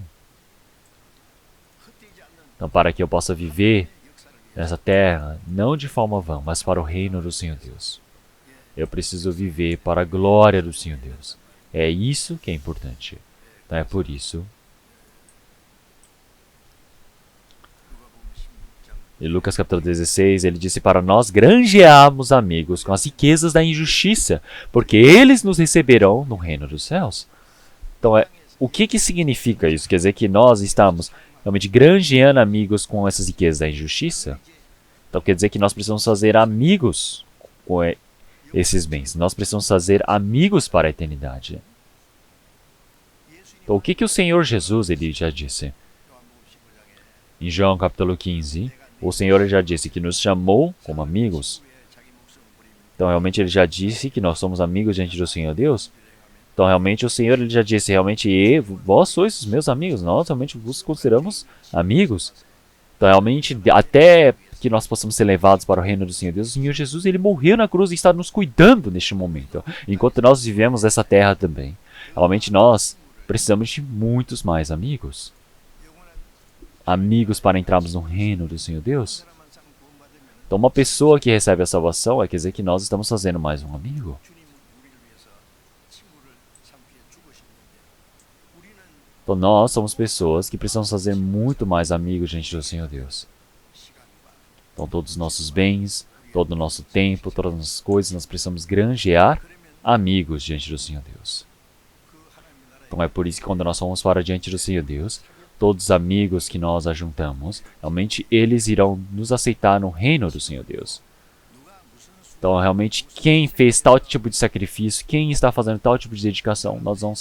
Então para que eu possa viver nessa terra, não de forma vã, mas para o reino do Senhor Deus, eu preciso viver para a glória do Senhor Deus. É isso que é importante. Então é por isso. Em Lucas capítulo 16, ele disse para nós granjearmos amigos com as riquezas da injustiça, porque eles nos receberão no reino dos céus. Então o que significa isso? Quer dizer que nós estamos realmente granjeando amigos com essas riquezas da injustiça? Então quer dizer que nós precisamos fazer amigos com esses bens. Nós precisamos fazer amigos para a eternidade. Então, o que o Senhor Jesus ele já disse? Em João capítulo 15, o Senhor já disse que nos chamou como amigos. Então, realmente, ele já disse que nós somos amigos diante do Senhor Deus. Então, realmente, o Senhor ele já disse, realmente, vós sois os meus amigos. Nós realmente vos consideramos amigos. Então, realmente, até que nós possamos ser levados para o reino do Senhor Deus, o Senhor Jesus ele morreu na cruz e está nos cuidando neste momento, enquanto nós vivemos essa terra também. Realmente nós precisamos de muitos mais amigos. Amigos para entrarmos no reino do Senhor Deus. Então uma pessoa que recebe a salvação quer dizer que nós estamos fazendo mais um amigo. Então nós somos pessoas que precisamos fazer muito mais amigos diante do Senhor Deus. Então todos os nossos bens, todo o nosso tempo, todas as nossas coisas, nós precisamos granjear amigos diante do Senhor Deus. Então é por isso que quando nós vamos para diante do Senhor Deus, todos os amigos que nós ajuntamos, realmente eles irão nos aceitar no reino do Senhor Deus. Então realmente quem fez tal tipo de sacrifício, quem está fazendo tal tipo de dedicação, nós não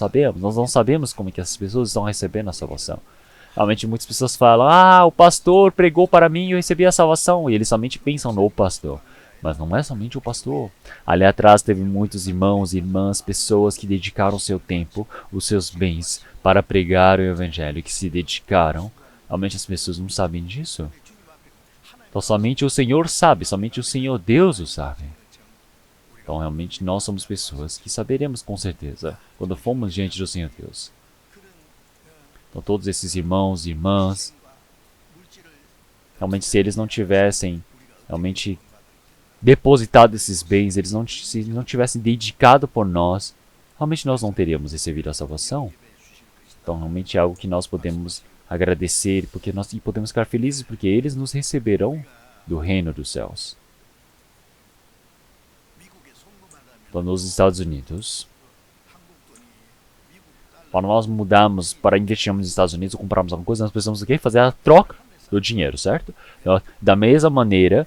sabemos como é que essas pessoas estão recebendo a salvação. Realmente muitas pessoas falam, o pastor pregou para mim e eu recebi a salvação. E eles somente pensam no pastor. Mas não é somente o pastor. Ali atrás teve muitos irmãos e irmãs, pessoas que dedicaram seu tempo, os seus bens, para pregar o evangelho, que se dedicaram. Realmente as pessoas não sabem disso. Então somente o Senhor sabe, somente o Senhor Deus o sabe. Então realmente nós somos pessoas que saberemos com certeza quando formos diante do Senhor Deus. Então todos esses irmãos e irmãs, realmente se eles não tivessem realmente depositado esses bens, eles se não tivessem dedicado por nós, realmente nós não teríamos recebido a salvação. Então realmente é algo que nós podemos agradecer porque nós podemos ficar felizes porque eles nos receberão do reino dos céus. Então, nos Estados Unidos, para nós mudarmos, para investirmos nos Estados Unidos ou comprarmos alguma coisa, nós precisamos o quê? Fazer a troca do dinheiro, certo? Então, da mesma maneira,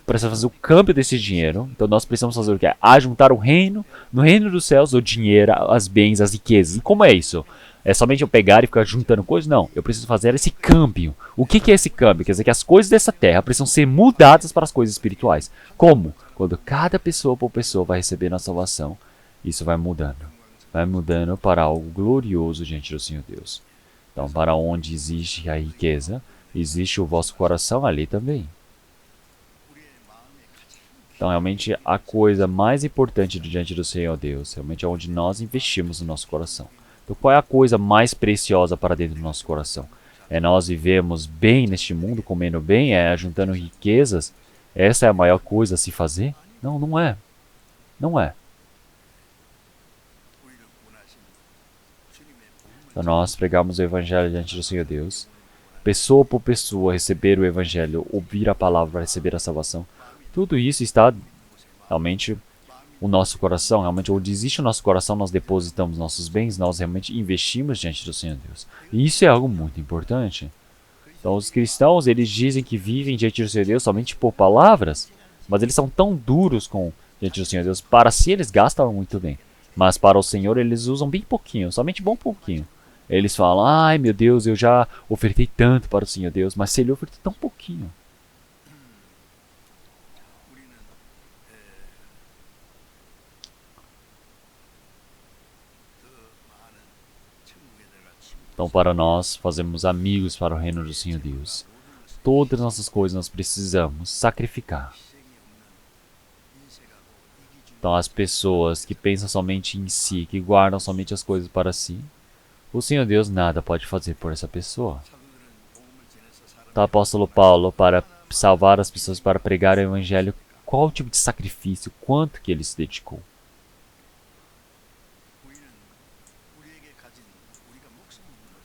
precisamos fazer o câmbio desse dinheiro. Então nós precisamos fazer o quê? Ajuntar o reino, no reino dos céus, o dinheiro, as bens, as riquezas. E como é isso? É somente eu pegar e ficar juntando coisas? Não, eu preciso fazer esse câmbio. O que é esse câmbio? Quer dizer que as coisas dessa terra precisam ser mudadas para as coisas espirituais. Como? Quando cada pessoa por pessoa vai recebendo a salvação, isso vai mudando. Vai mudando para algo glorioso diante do Senhor Deus. Então, para onde existe a riqueza, existe o vosso coração ali também. Então, realmente, a coisa mais importante diante do Senhor Deus, realmente é onde nós investimos no nosso coração. Então, qual é a coisa mais preciosa para dentro do nosso coração? É nós vivemos bem neste mundo, comendo bem, é juntando riquezas? Essa é a maior coisa a se fazer? Não, não é. Não é. Então, nós pregamos o Evangelho diante do Senhor Deus. Pessoa por pessoa, receber o Evangelho, ouvir a palavra, receber a salvação. Tudo isso está realmente o nosso coração, realmente onde existe o nosso coração, nós depositamos nossos bens, nós realmente investimos diante do Senhor Deus. E isso é algo muito importante. Então os cristãos, eles dizem que vivem diante do Senhor Deus somente por palavras, mas eles são tão duros diante do Senhor Deus. Para si eles gastam muito bem, mas para o Senhor eles usam bem pouquinho, somente bom pouquinho. Eles falam, ai meu Deus, eu já ofertei tanto para o Senhor Deus, mas se ele ofertou tão pouquinho. Então, para nós, fazermos amigos para o reino do Senhor Deus, todas as nossas coisas nós precisamos sacrificar. Então, as pessoas que pensam somente em si, que guardam somente as coisas para si, o Senhor Deus nada pode fazer por essa pessoa. Então, o apóstolo Paulo, para salvar as pessoas, para pregar o Evangelho, qual o tipo de sacrifício, quanto que ele se dedicou?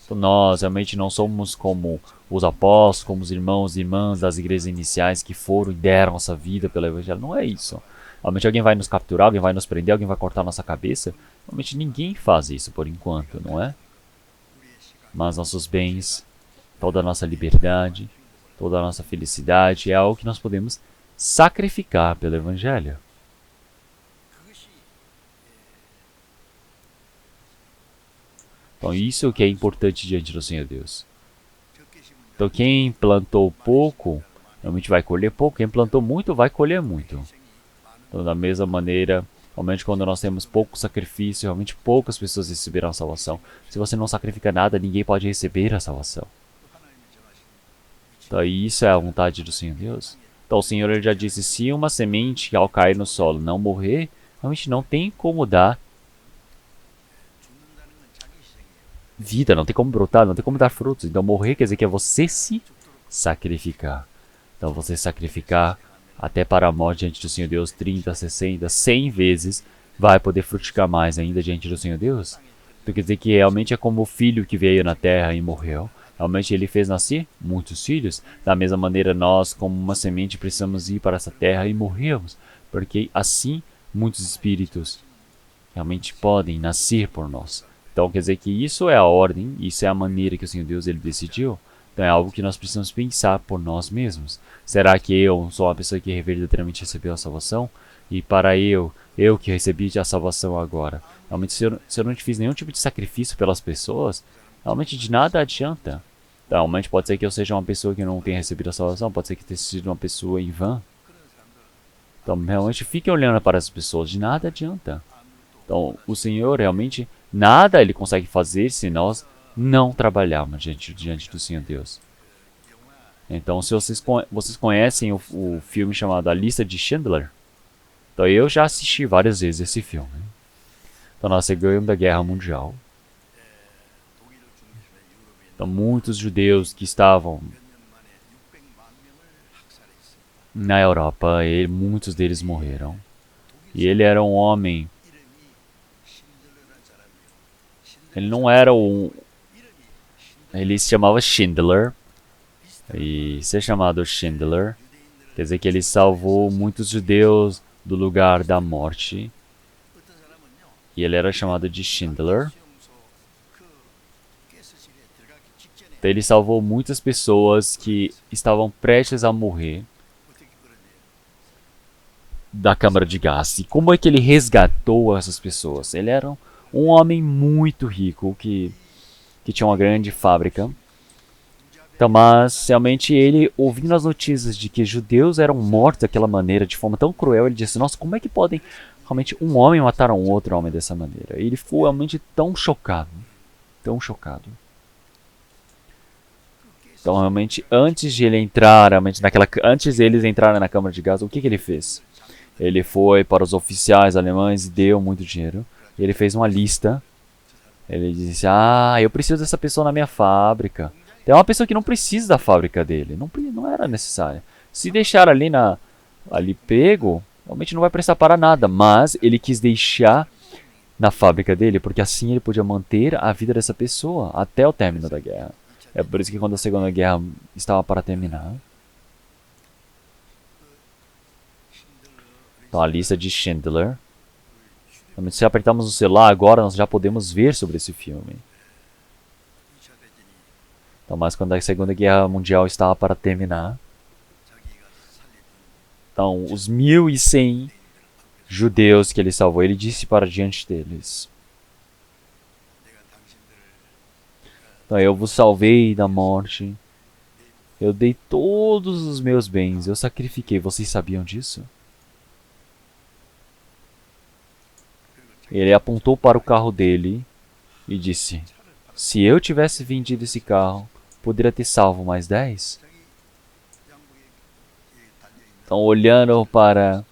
Então, nós realmente não somos como os apóstolos, como os irmãos e irmãs das igrejas iniciais que foram e deram nossa vida pelo Evangelho. Não é isso. Realmente alguém vai nos capturar, alguém vai nos prender, alguém vai cortar nossa cabeça. Realmente ninguém faz isso por enquanto, não é? Mas nossos bens, toda a nossa liberdade, toda a nossa felicidade é algo que nós podemos sacrificar pelo Evangelho. Então isso que é importante diante do Senhor Deus. Então quem plantou pouco, realmente vai colher pouco. Quem plantou muito, vai colher muito. Então da mesma maneira, realmente quando nós temos pouco sacrifício, realmente poucas pessoas receberão a salvação. Se você não sacrifica nada, ninguém pode receber a salvação. Então isso é a vontade do Senhor Deus. Então o Senhor ele já disse, se uma semente ao cair no solo não morrer, realmente não tem como dar vida, não tem como brotar, não tem como dar frutos. Então morrer quer dizer que é você se sacrificar. Então você sacrificar até para a morte diante do Senhor Deus 30, 60, 100 vezes vai poder frutificar mais ainda diante do Senhor Deus. Então quer dizer que realmente é como o filho que veio na terra e morreu. Realmente ele fez nascer muitos filhos. Da mesma maneira nós, como uma semente, precisamos ir para essa terra e morrermos. Porque assim muitos espíritos realmente podem nascer por nós. Então quer dizer que isso é a ordem, isso é a maneira que o Senhor Deus ele decidiu. Então é algo que nós precisamos pensar por nós mesmos. Será que eu sou uma pessoa que verdadeiramente recebeu a salvação? E para eu que recebi a salvação agora, realmente se eu não te fiz nenhum tipo de sacrifício pelas pessoas, realmente de nada adianta. Então, realmente pode ser que eu seja uma pessoa que não tenha recebido a salvação, pode ser que tenha sido uma pessoa em vão. Então, realmente, fiquem olhando para as pessoas, de nada adianta. Então, o Senhor realmente, nada Ele consegue fazer se nós não trabalharmos diante do Senhor Deus. Então, se vocês conhecem o filme chamado A Lista de Schindler, então eu já assisti várias vezes esse filme. Então, na Segunda Guerra Mundial, então, muitos judeus que estavam na Europa, muitos deles morreram. E ele era um homem. Ele não era um. Ele se chamava Schindler. E ser chamado Schindler quer dizer que ele salvou muitos judeus do lugar da morte. E ele era chamado de Schindler. Então, ele salvou muitas pessoas que estavam prestes a morrer da câmara de gás. E como é que ele resgatou essas pessoas? Ele era um homem muito rico que tinha uma grande fábrica. Então, mas realmente ele, ouvindo as notícias de que judeus eram mortos daquela maneira, de forma tão cruel, ele disse: nossa, como é que podem realmente um homem matar um outro homem dessa maneira? E ele foi realmente tão chocado. Tão chocado. Então, realmente, antes de ele entrar, antes deles entrarem na câmara de gás, o que ele fez? Ele foi para os oficiais alemães e deu muito dinheiro. Ele fez uma lista. Ele disse: eu preciso dessa pessoa na minha fábrica. Tem uma pessoa que não precisa da fábrica dele. Não era necessário. Se deixar ali pego, realmente não vai prestar para nada. Mas ele quis deixar na fábrica dele, porque assim ele podia manter a vida dessa pessoa até o término da guerra. É por isso que quando a Segunda Guerra estava para terminar, então a lista de Schindler. Se apertarmos o celular agora, nós já podemos ver sobre esse filme. Então, mas quando a Segunda Guerra Mundial estava para terminar, então os 1.100 judeus que ele salvou, ele disse para diante deles: então, eu vos salvei da morte, eu dei todos os meus bens, eu sacrifiquei, vocês sabiam disso? Ele apontou para o carro dele e disse: se eu tivesse vendido esse carro, poderia ter salvo mais 10? Então, olhando para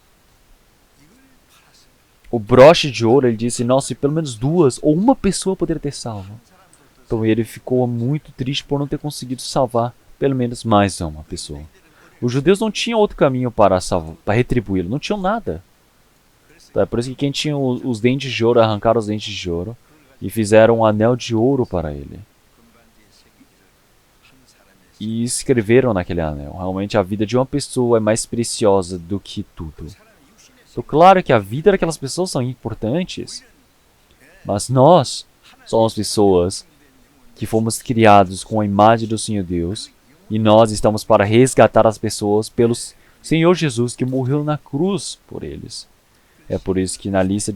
o broche de ouro, ele disse: nossa, se pelo menos 2 ou uma pessoa poderia ter salvo. Então ele ficou muito triste por não ter conseguido salvar pelo menos mais uma pessoa. Os judeus não tinham outro caminho para retribuí-lo, não tinham nada. Então, é por isso que quem tinha os dentes de ouro arrancaram os dentes de ouro e fizeram um anel de ouro para ele. E escreveram naquele anel: realmente a vida de uma pessoa é mais preciosa do que tudo. Então, claro que a vida daquelas pessoas são importantes, mas nós somos pessoas que fomos criados com a imagem do Senhor Deus, e nós estamos para resgatar as pessoas pelo Senhor Jesus que morreu na cruz por eles. É por isso que na lista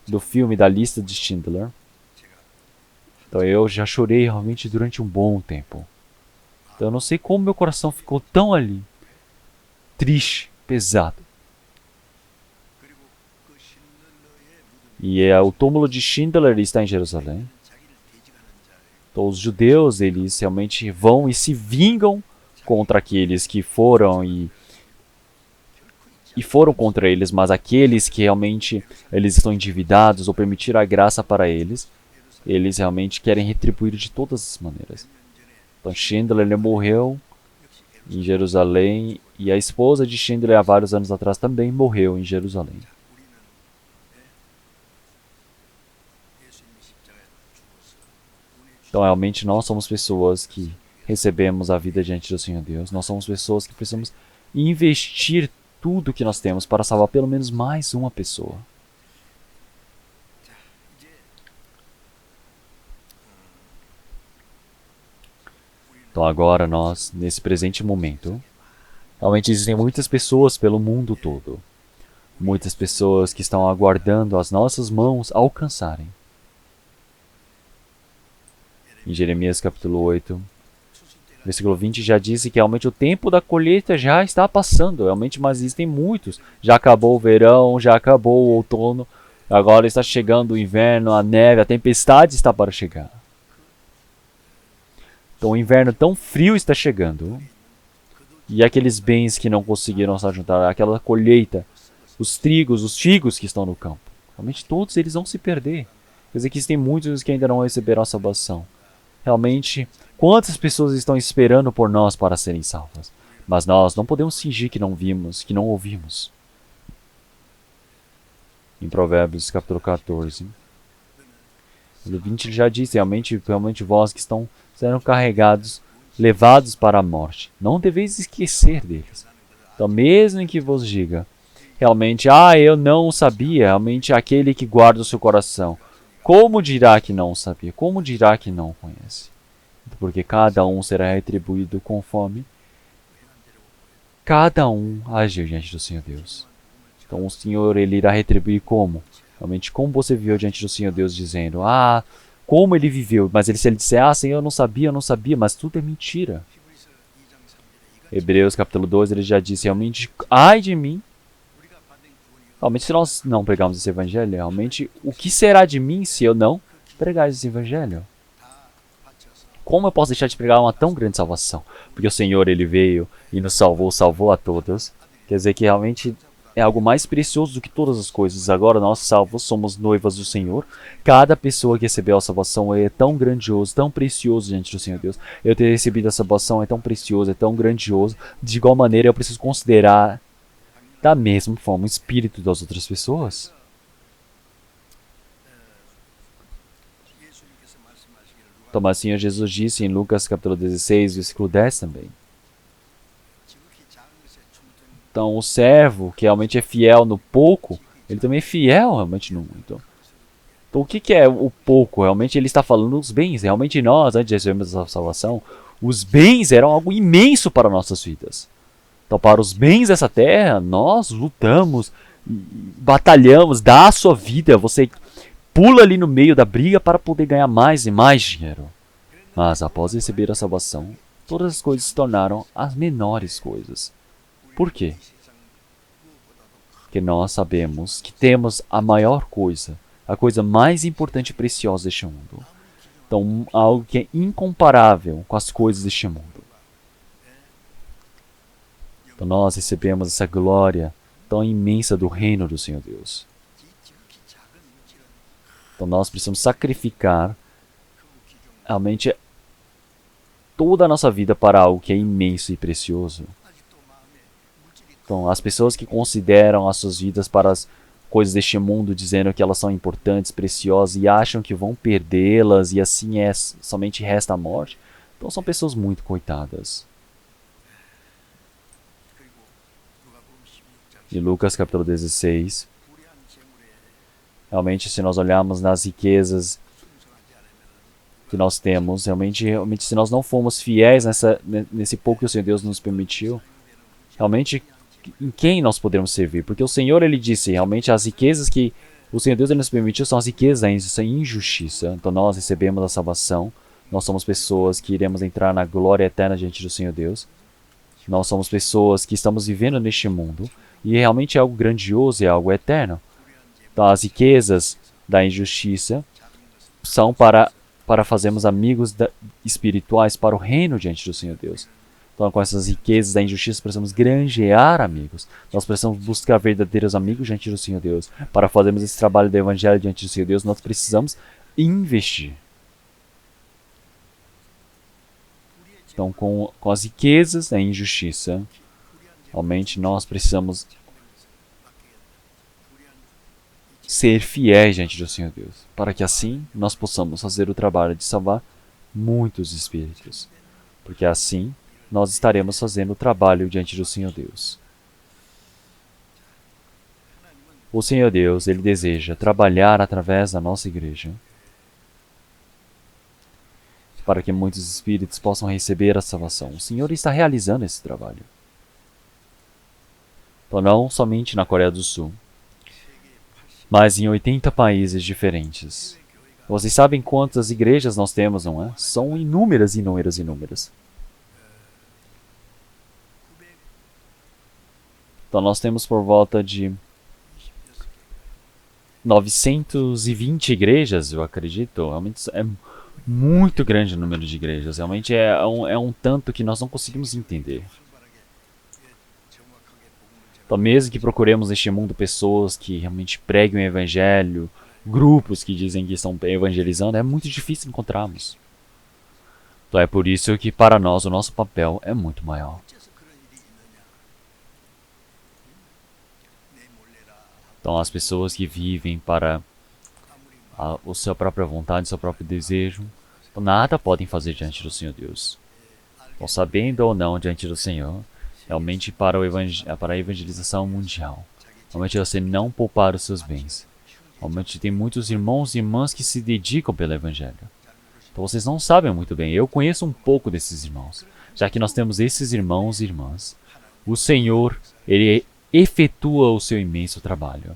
do filme da lista de Schindler, então eu já chorei realmente durante um bom tempo. Então eu não sei como meu coração ficou tão ali, triste, pesado. E o túmulo de Schindler está em Jerusalém. Então os judeus, eles realmente vão e se vingam contra aqueles que foram e foram contra eles, mas aqueles que realmente eles estão endividados ou permitiram a graça para eles, eles realmente querem retribuir de todas as maneiras. Então Schindler, ele morreu em Jerusalém, e a esposa de Schindler há vários anos atrás também morreu em Jerusalém. Então realmente nós somos pessoas que recebemos a vida diante do Senhor Deus. Nós somos pessoas que precisamos investir tudo que nós temos para salvar pelo menos mais uma pessoa. Então agora nós, nesse presente momento, realmente existem muitas pessoas pelo mundo todo. Muitas pessoas que estão aguardando as nossas mãos alcançarem. Em Jeremias capítulo 8, Versículo 20 já disse que realmente o tempo da colheita já está passando, realmente, mas existem muitos. Já acabou o verão, já acabou o outono, agora está chegando o inverno, a neve, a tempestade está para chegar. Então o inverno tão frio está chegando. E aqueles bens que não conseguiram se ajuntar, aquela colheita, os trigos, os figos que estão no campo, realmente todos eles vão se perder. Quer dizer que existem muitos que ainda não receberam a salvação. Realmente, quantas pessoas estão esperando por nós para serem salvas? Mas nós não podemos fingir que não vimos, que não ouvimos. Em Provérbios capítulo 14, no 20 ele já disse, realmente vós que estão sendo carregados, levados para a morte, não deveis esquecer deles. Então mesmo que vos diga, realmente, eu não sabia, realmente aquele que guarda o seu coração, como dirá que não sabia? Como dirá que não conhece? Porque cada um será retribuído conforme cada um agiu diante do Senhor Deus. Então o Senhor ele irá retribuir como? Realmente como você viveu diante do Senhor Deus dizendo, como ele viveu, mas se ele disser, Senhor, eu não sabia, mas tudo é mentira. Hebreus capítulo 2, ele já disse, realmente, ai de mim. Realmente, se nós não pregarmos esse evangelho, realmente, o que será de mim se eu não pregar esse evangelho? Como eu posso deixar de pregar uma tão grande salvação? Porque o Senhor, ele veio e nos salvou a todos. Quer dizer que realmente é algo mais precioso do que todas as coisas. Agora nós salvos somos noivas do Senhor. Cada pessoa que recebeu a salvação é tão grandioso, tão precioso diante do Senhor Deus. Eu ter recebido a salvação é tão precioso, é tão grandioso. De igual maneira eu preciso considerar da mesma forma o espírito das outras pessoas. Então, mas o Senhor Jesus disse em Lucas capítulo 16, versículo 10 também. Então, o servo, que realmente é fiel no pouco, ele também é fiel realmente no muito. Então, o que é o pouco? Realmente ele está falando dos bens. Realmente nós, antes de recebermos a salvação, os bens eram algo imenso para nossas vidas. Então, para os bens dessa terra, nós lutamos, batalhamos, dá a sua vida, você pula ali no meio da briga para poder ganhar mais e mais dinheiro. Mas após receber a salvação, todas as coisas se tornaram as menores coisas. Por quê? Porque nós sabemos que temos a maior coisa, a coisa mais importante e preciosa deste mundo. Então, algo que é incomparável com as coisas deste mundo. Então, nós recebemos essa glória tão imensa do reino do Senhor Deus. Então, nós precisamos sacrificar realmente toda a nossa vida para algo que é imenso e precioso. Então, as pessoas que consideram as suas vidas para as coisas deste mundo, dizendo que elas são importantes, preciosas, e acham que vão perdê-las, e assim somente resta a morte, então são pessoas muito coitadas. Em Lucas capítulo 16, realmente se nós olharmos nas riquezas que nós temos, realmente se nós não formos fiéis nesse pouco que o Senhor Deus nos permitiu, realmente em quem nós podemos servir? Porque o Senhor, ele disse, realmente as riquezas que o Senhor Deus ele nos permitiu são as riquezas da injustiça. Então nós recebemos a salvação, nós somos pessoas que iremos entrar na glória eterna diante do Senhor Deus. Nós somos pessoas que estamos vivendo neste mundo e realmente é algo grandioso, é algo eterno. Então as riquezas da injustiça são para fazermos amigos espirituais para o reino diante do Senhor Deus. Então, com essas riquezas da injustiça, precisamos granjear amigos. Nós precisamos buscar verdadeiros amigos diante do Senhor Deus. Para fazermos esse trabalho do Evangelho diante do Senhor Deus, nós precisamos investir. Então, com as riquezas da injustiça, realmente nós precisamos ser fiéis diante do Senhor Deus. Para que assim nós possamos fazer o trabalho de salvar muitos espíritos. Porque assim nós estaremos fazendo o trabalho diante do Senhor Deus. O Senhor Deus, ele deseja trabalhar através da nossa igreja para que muitos espíritos possam receber a salvação. O Senhor está realizando esse trabalho. Então, não somente na Coreia do Sul, mas em 80 países diferentes. Vocês sabem quantas igrejas nós temos, não é? São inúmeras. Então nós temos por volta de 920 igrejas, eu acredito. Realmente é muito grande o número de igrejas. Realmente é um tanto que nós não conseguimos entender. Então, mesmo que procuremos neste mundo pessoas que realmente preguem o evangelho, grupos que dizem que estão evangelizando, é muito difícil encontrarmos. Então é por isso que para nós o nosso papel é muito maior. Então as pessoas que vivem para a sua própria vontade, seu próprio desejo, então nada podem fazer diante do Senhor Deus. Então, sabendo ou não diante do Senhor, realmente para a evangelização mundial, realmente você não poupar os seus bens. Realmente tem muitos irmãos e irmãs que se dedicam pelo evangelho. Então vocês não sabem muito bem. Eu conheço um pouco desses irmãos. Já que nós temos esses irmãos e irmãs, o Senhor, Ele efetua o seu imenso trabalho.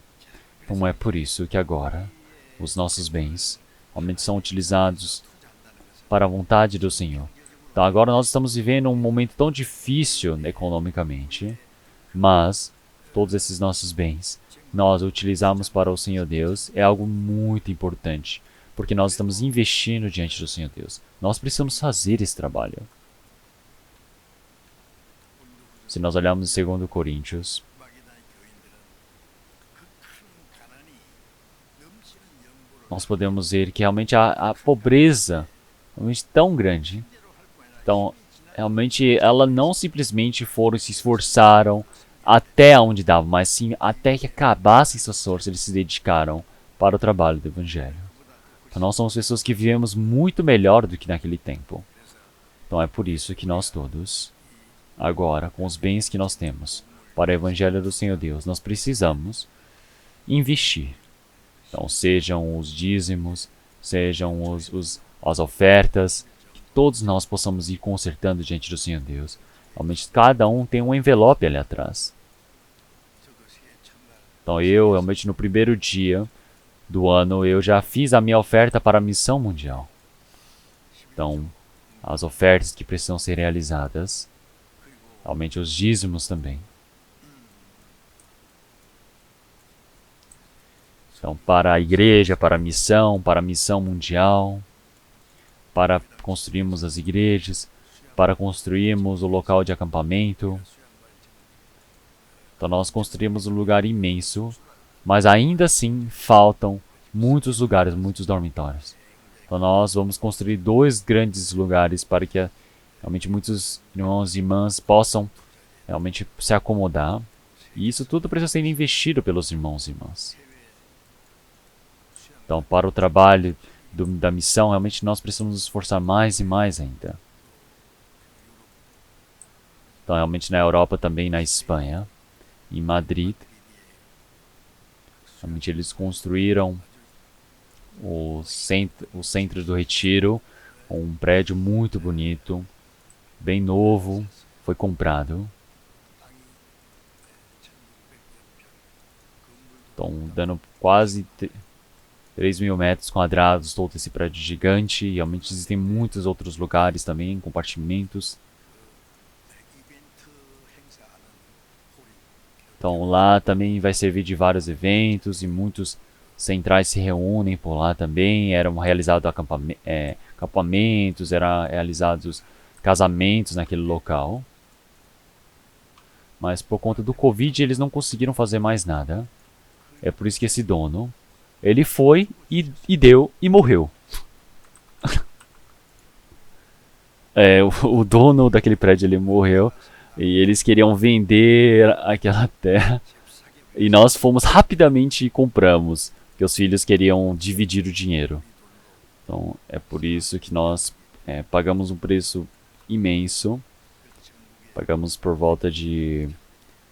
Então é por isso que agora os nossos bens realmente são utilizados para a vontade do Senhor. Então agora nós estamos vivendo um momento tão difícil economicamente, mas todos esses nossos bens nós utilizamos para o Senhor Deus é algo muito importante, porque nós estamos investindo diante do Senhor Deus. Nós precisamos fazer esse trabalho. Se nós olharmos em 2 Coríntios, nós podemos ver que realmente a pobreza é realmente tão grande. Então, realmente, ela não simplesmente se esforçaram até onde dava, mas sim até que acabassem suas forças, eles se dedicaram para o trabalho do Evangelho. Então, nós somos pessoas que vivemos muito melhor do que naquele tempo. Então, é por isso que nós todos, agora, com os bens que nós temos para o Evangelho do Senhor Deus, nós precisamos investir. Então, sejam os dízimos, sejam as ofertas, que todos nós possamos ir consertando diante do Senhor Deus. Realmente, cada um tem um envelope ali atrás. Então, eu, realmente, no primeiro dia do ano, eu já fiz a minha oferta para a missão mundial. Então, as ofertas que precisam ser realizadas, realmente os dízimos também. Então, para a igreja, para a missão mundial, para construirmos as igrejas, para construirmos o local de acampamento. Então, nós construímos um lugar imenso, mas ainda assim faltam muitos lugares, muitos dormitórios. Então, nós vamos construir 2 grandes lugares para que realmente muitos irmãos e irmãs possam realmente se acomodar. E isso tudo precisa ser investido pelos irmãos e irmãs. Então, para o trabalho da missão, realmente nós precisamos nos esforçar mais e mais ainda. Então, realmente na Europa também, na Espanha, em Madrid, realmente eles construíram o centro do Retiro, um prédio muito bonito, bem novo, foi comprado. Então, dando quase 3.000 metros quadrados, todo esse prédio gigante. E realmente existem muitos outros lugares também, compartimentos. Então lá também vai servir de vários eventos e muitos centrais se reúnem por lá também. Eram realizados acampamentos, eram realizados casamentos naquele local. Mas por conta do Covid eles não conseguiram fazer mais nada. É por isso que esse dono, ele foi e deu e morreu. O dono daquele prédio, ele morreu. E eles queriam vender aquela terra. E nós fomos rapidamente e compramos. Porque os filhos queriam dividir o dinheiro. Então é por isso que nós pagamos um preço imenso. Pagamos por volta de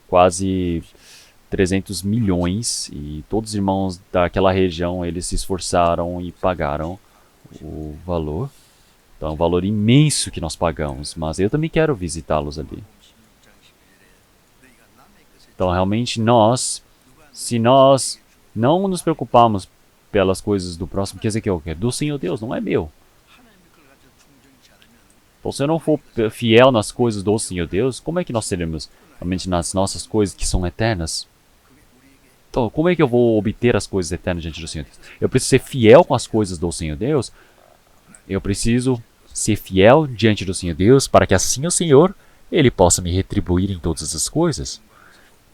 quase 300 milhões. E todos os irmãos daquela região, eles se esforçaram e pagaram o valor. Então é um valor imenso que nós pagamos. Mas eu também quero visitá-los ali. Então realmente se nós não nos preocuparmos pelas coisas do próximo, quer dizer que eu quero do Senhor Deus, não é meu. Então se eu não for fiel nas coisas do Senhor Deus, como é que nós seremos realmente nas nossas coisas que são eternas. Então, como é que eu vou obter as coisas eternas diante do Senhor Deus? Eu preciso ser fiel com as coisas do Senhor Deus. Eu preciso ser fiel diante do Senhor Deus para que assim o Senhor, Ele possa me retribuir em todas as coisas.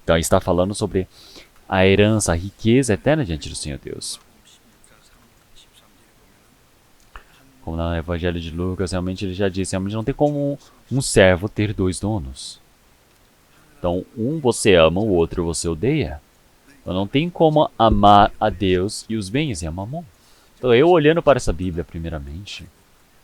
Então, está falando sobre a herança, a riqueza eterna diante do Senhor Deus. Como no Evangelho de Lucas, realmente ele já disse, realmente não tem como um servo ter dois donos. Então, um você ama, o outro você odeia. Então, não tem como amar a Deus e os bens e a Mamon. Então, eu olhando para essa Bíblia, primeiramente,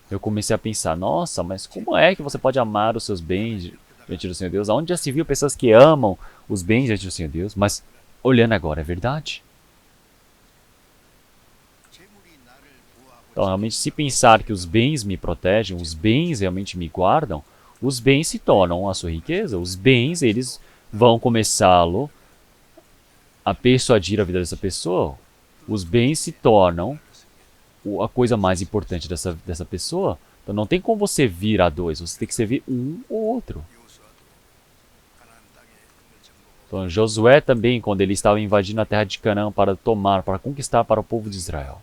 eu comecei a pensar, nossa, mas como é que você pode amar os seus bens diante do Senhor Deus? Aonde já se viu pessoas que amam os bens diante do Senhor Deus? Mas, olhando agora, é verdade. Então, realmente, se pensar que os bens me protegem, os bens realmente me guardam, os bens se tornam a sua riqueza. Os bens, eles vão começá-lo a persuadir a vida dessa pessoa. Os bens se tornam a coisa mais importante dessa pessoa. Então, não tem como você vir a dois, você tem que servir um ou outro. Então, Josué também, quando ele estava invadindo a terra de Canaã para tomar, para conquistar para o povo de Israel.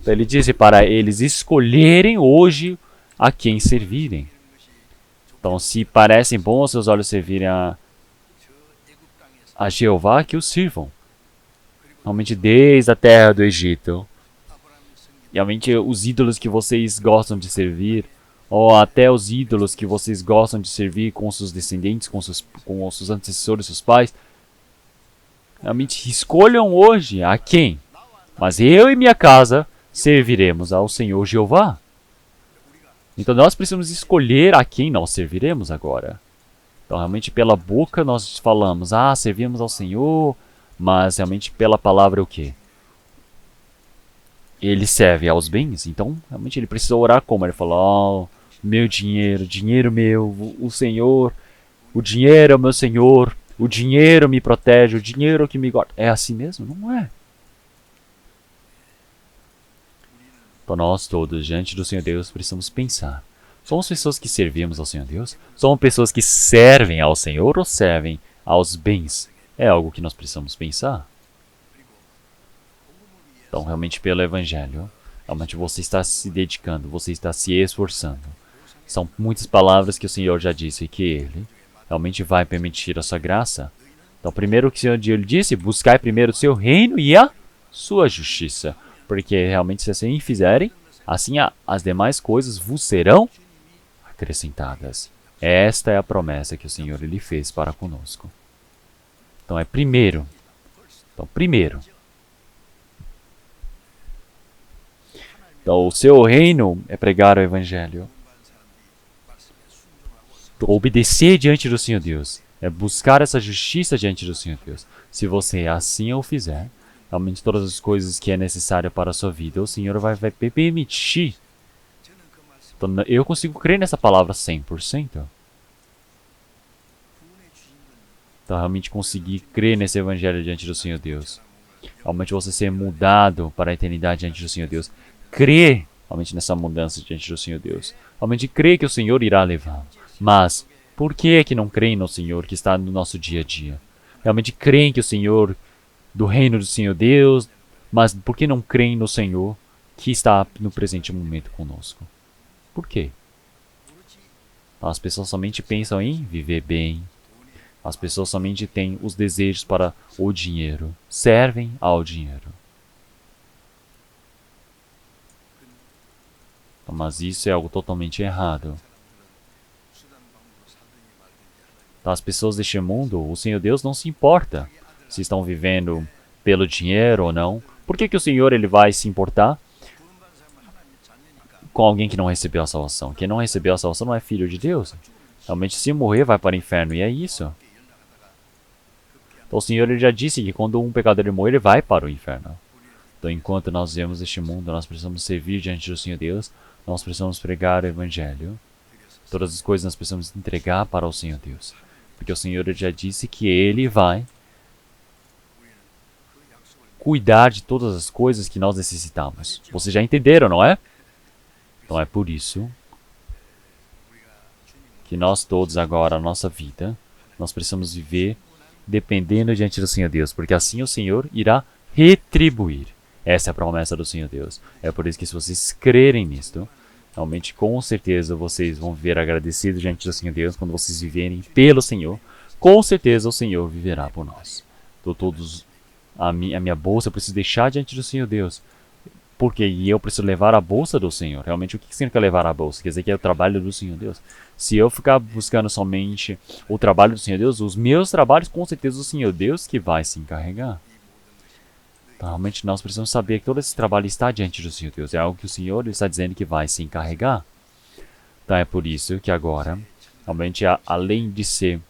Então, ele disse para eles escolherem hoje a quem servirem. Então, se parecem bons aos seus olhos servirem a Jeová, que os sirvam. Realmente, desde a terra do Egito. Realmente, os ídolos que vocês gostam de servir, ou até os ídolos que vocês gostam de servir com seus descendentes, com os seus antecessores, seus pais. Realmente, escolham hoje a quem. Mas eu e minha casa serviremos ao Senhor Jeová. Então nós precisamos escolher a quem nós serviremos agora. Então realmente pela boca nós falamos, servimos ao Senhor, mas realmente pela palavra o quê? Ele serve aos bens, então realmente ele precisa orar como? Ele fala, meu dinheiro, dinheiro meu, o Senhor, o dinheiro é o meu Senhor, o dinheiro me protege, o dinheiro que me guarda. É assim mesmo? Não é. Então nós todos, diante do Senhor Deus, precisamos pensar. Somos pessoas que servimos ao Senhor Deus? Somos pessoas que servem ao Senhor ou servem aos bens? É algo que nós precisamos pensar. Então, realmente, pelo Evangelho, realmente você está se dedicando, você está se esforçando. São muitas palavras que o Senhor já disse que Ele realmente vai permitir a sua graça. Então, primeiro o que o Senhor disse, buscai primeiro o seu reino e a sua justiça. Porque realmente se assim fizerem, assim as demais coisas vos serão acrescentadas. Esta é a promessa que o Senhor ele fez para conosco. Então é primeiro. Então o seu reino é pregar o Evangelho. Então, obedecer diante do Senhor Deus. É buscar essa justiça diante do Senhor Deus. Se você assim o fizer, realmente todas as coisas que é necessário para a sua vida, o Senhor vai permitir. Então, eu consigo crer nessa palavra 100%. Então, realmente conseguir crer nesse Evangelho diante do Senhor Deus. Realmente você ser mudado para a eternidade diante do Senhor Deus. Crer realmente nessa mudança diante do Senhor Deus. Realmente crer que o Senhor irá levá-lo. Mas, por que não creem no Senhor que está no nosso dia a dia? Realmente creem que o Senhor do reino do Senhor Deus, mas por que não creem no Senhor que está no presente momento conosco? Por quê? As pessoas somente pensam em viver bem. As pessoas somente têm os desejos para o dinheiro. Servem ao dinheiro. Mas isso é algo totalmente errado. Então, as pessoas deste mundo, o Senhor Deus não se importa se estão vivendo pelo dinheiro ou não. Por que o Senhor ele vai se importar com alguém que não recebeu a salvação? Quem não recebeu a salvação não é filho de Deus. Realmente, se morrer, vai para o inferno. E é isso. Então, o Senhor ele já disse que quando um pecador morrer, ele vai para o inferno. Então, enquanto nós vivemos este mundo, nós precisamos servir diante do Senhor Deus. Nós precisamos pregar o Evangelho. Todas as coisas nós precisamos entregar para o Senhor Deus. Porque o Senhor ele já disse que Ele vai cuidar de todas as coisas que nós necessitamos. Vocês já entenderam, não é? Então é por isso que nós todos agora, a nossa vida, nós precisamos viver dependendo diante do Senhor Deus, porque assim o Senhor irá retribuir. Essa é a promessa do Senhor Deus. É por isso que se vocês crerem nisto, realmente com certeza vocês vão viver agradecidos diante do Senhor Deus. Quando vocês viverem pelo Senhor, com certeza o Senhor viverá por nós. Então, a minha bolsa eu preciso deixar diante do Senhor Deus. Porque eu preciso levar a bolsa do Senhor. Realmente, o que significa levar a bolsa? Quer dizer que é o trabalho do Senhor Deus. Se eu ficar buscando somente o trabalho do Senhor Deus, os meus trabalhos, com certeza o Senhor Deus que vai se encarregar. Então, realmente, nós precisamos saber que todo esse trabalho está diante do Senhor Deus. É algo que o Senhor está dizendo que vai se encarregar. Então, é por isso que agora, realmente, além de ser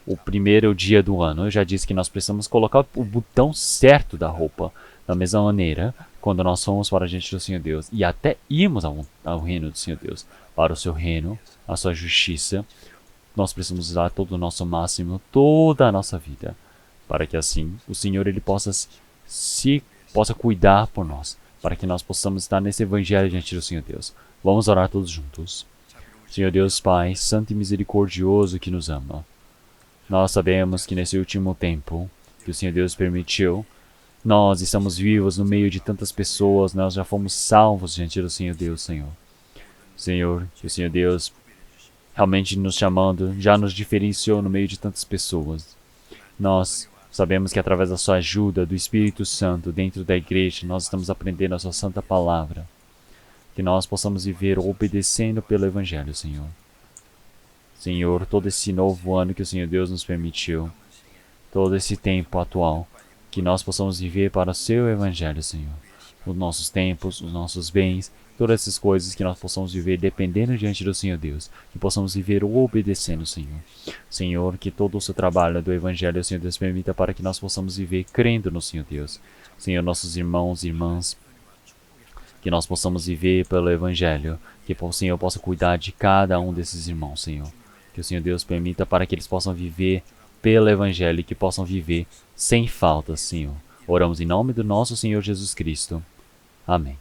o primeiro dia do ano, eu já disse que nós precisamos colocar o botão certo da roupa da mesma maneira quando nós somos para diante do Senhor Deus e até irmos ao reino do Senhor Deus, para o seu reino, a sua justiça, nós precisamos usar todo o nosso máximo, toda a nossa vida, para que assim o Senhor ele possa cuidar por nós, para que nós possamos estar nesse evangelho diante do Senhor Deus. Vamos orar todos juntos. Senhor Deus Pai, santo e misericordioso que nos ama, nós sabemos que nesse último tempo que o Senhor Deus permitiu, nós estamos vivos no meio de tantas pessoas, nós já fomos salvos diante do Senhor Deus, Senhor. Senhor, que o Senhor Deus realmente nos chamando, já nos diferenciou no meio de tantas pessoas. Nós sabemos que através da sua ajuda, do Espírito Santo, dentro da igreja, nós estamos aprendendo a sua santa palavra. Que nós possamos viver obedecendo pelo Evangelho, Senhor. Senhor, todo esse novo ano que o Senhor Deus nos permitiu, todo esse tempo atual, que nós possamos viver para o seu Evangelho, Senhor. Os nossos tempos, os nossos bens, todas essas coisas que nós possamos viver dependendo diante do Senhor Deus. Que possamos viver obedecendo, Senhor. Senhor, que todo o seu trabalho do Evangelho, o Senhor Deus permita para que nós possamos viver crendo no Senhor Deus. Senhor, nossos irmãos e irmãs, que nós possamos viver pelo Evangelho. Que o Senhor possa cuidar de cada um desses irmãos, Senhor. Que o Senhor Deus permita para que eles possam viver pelo Evangelho e que possam viver sem falta, Senhor. Oramos em nome do nosso Senhor Jesus Cristo. Amém.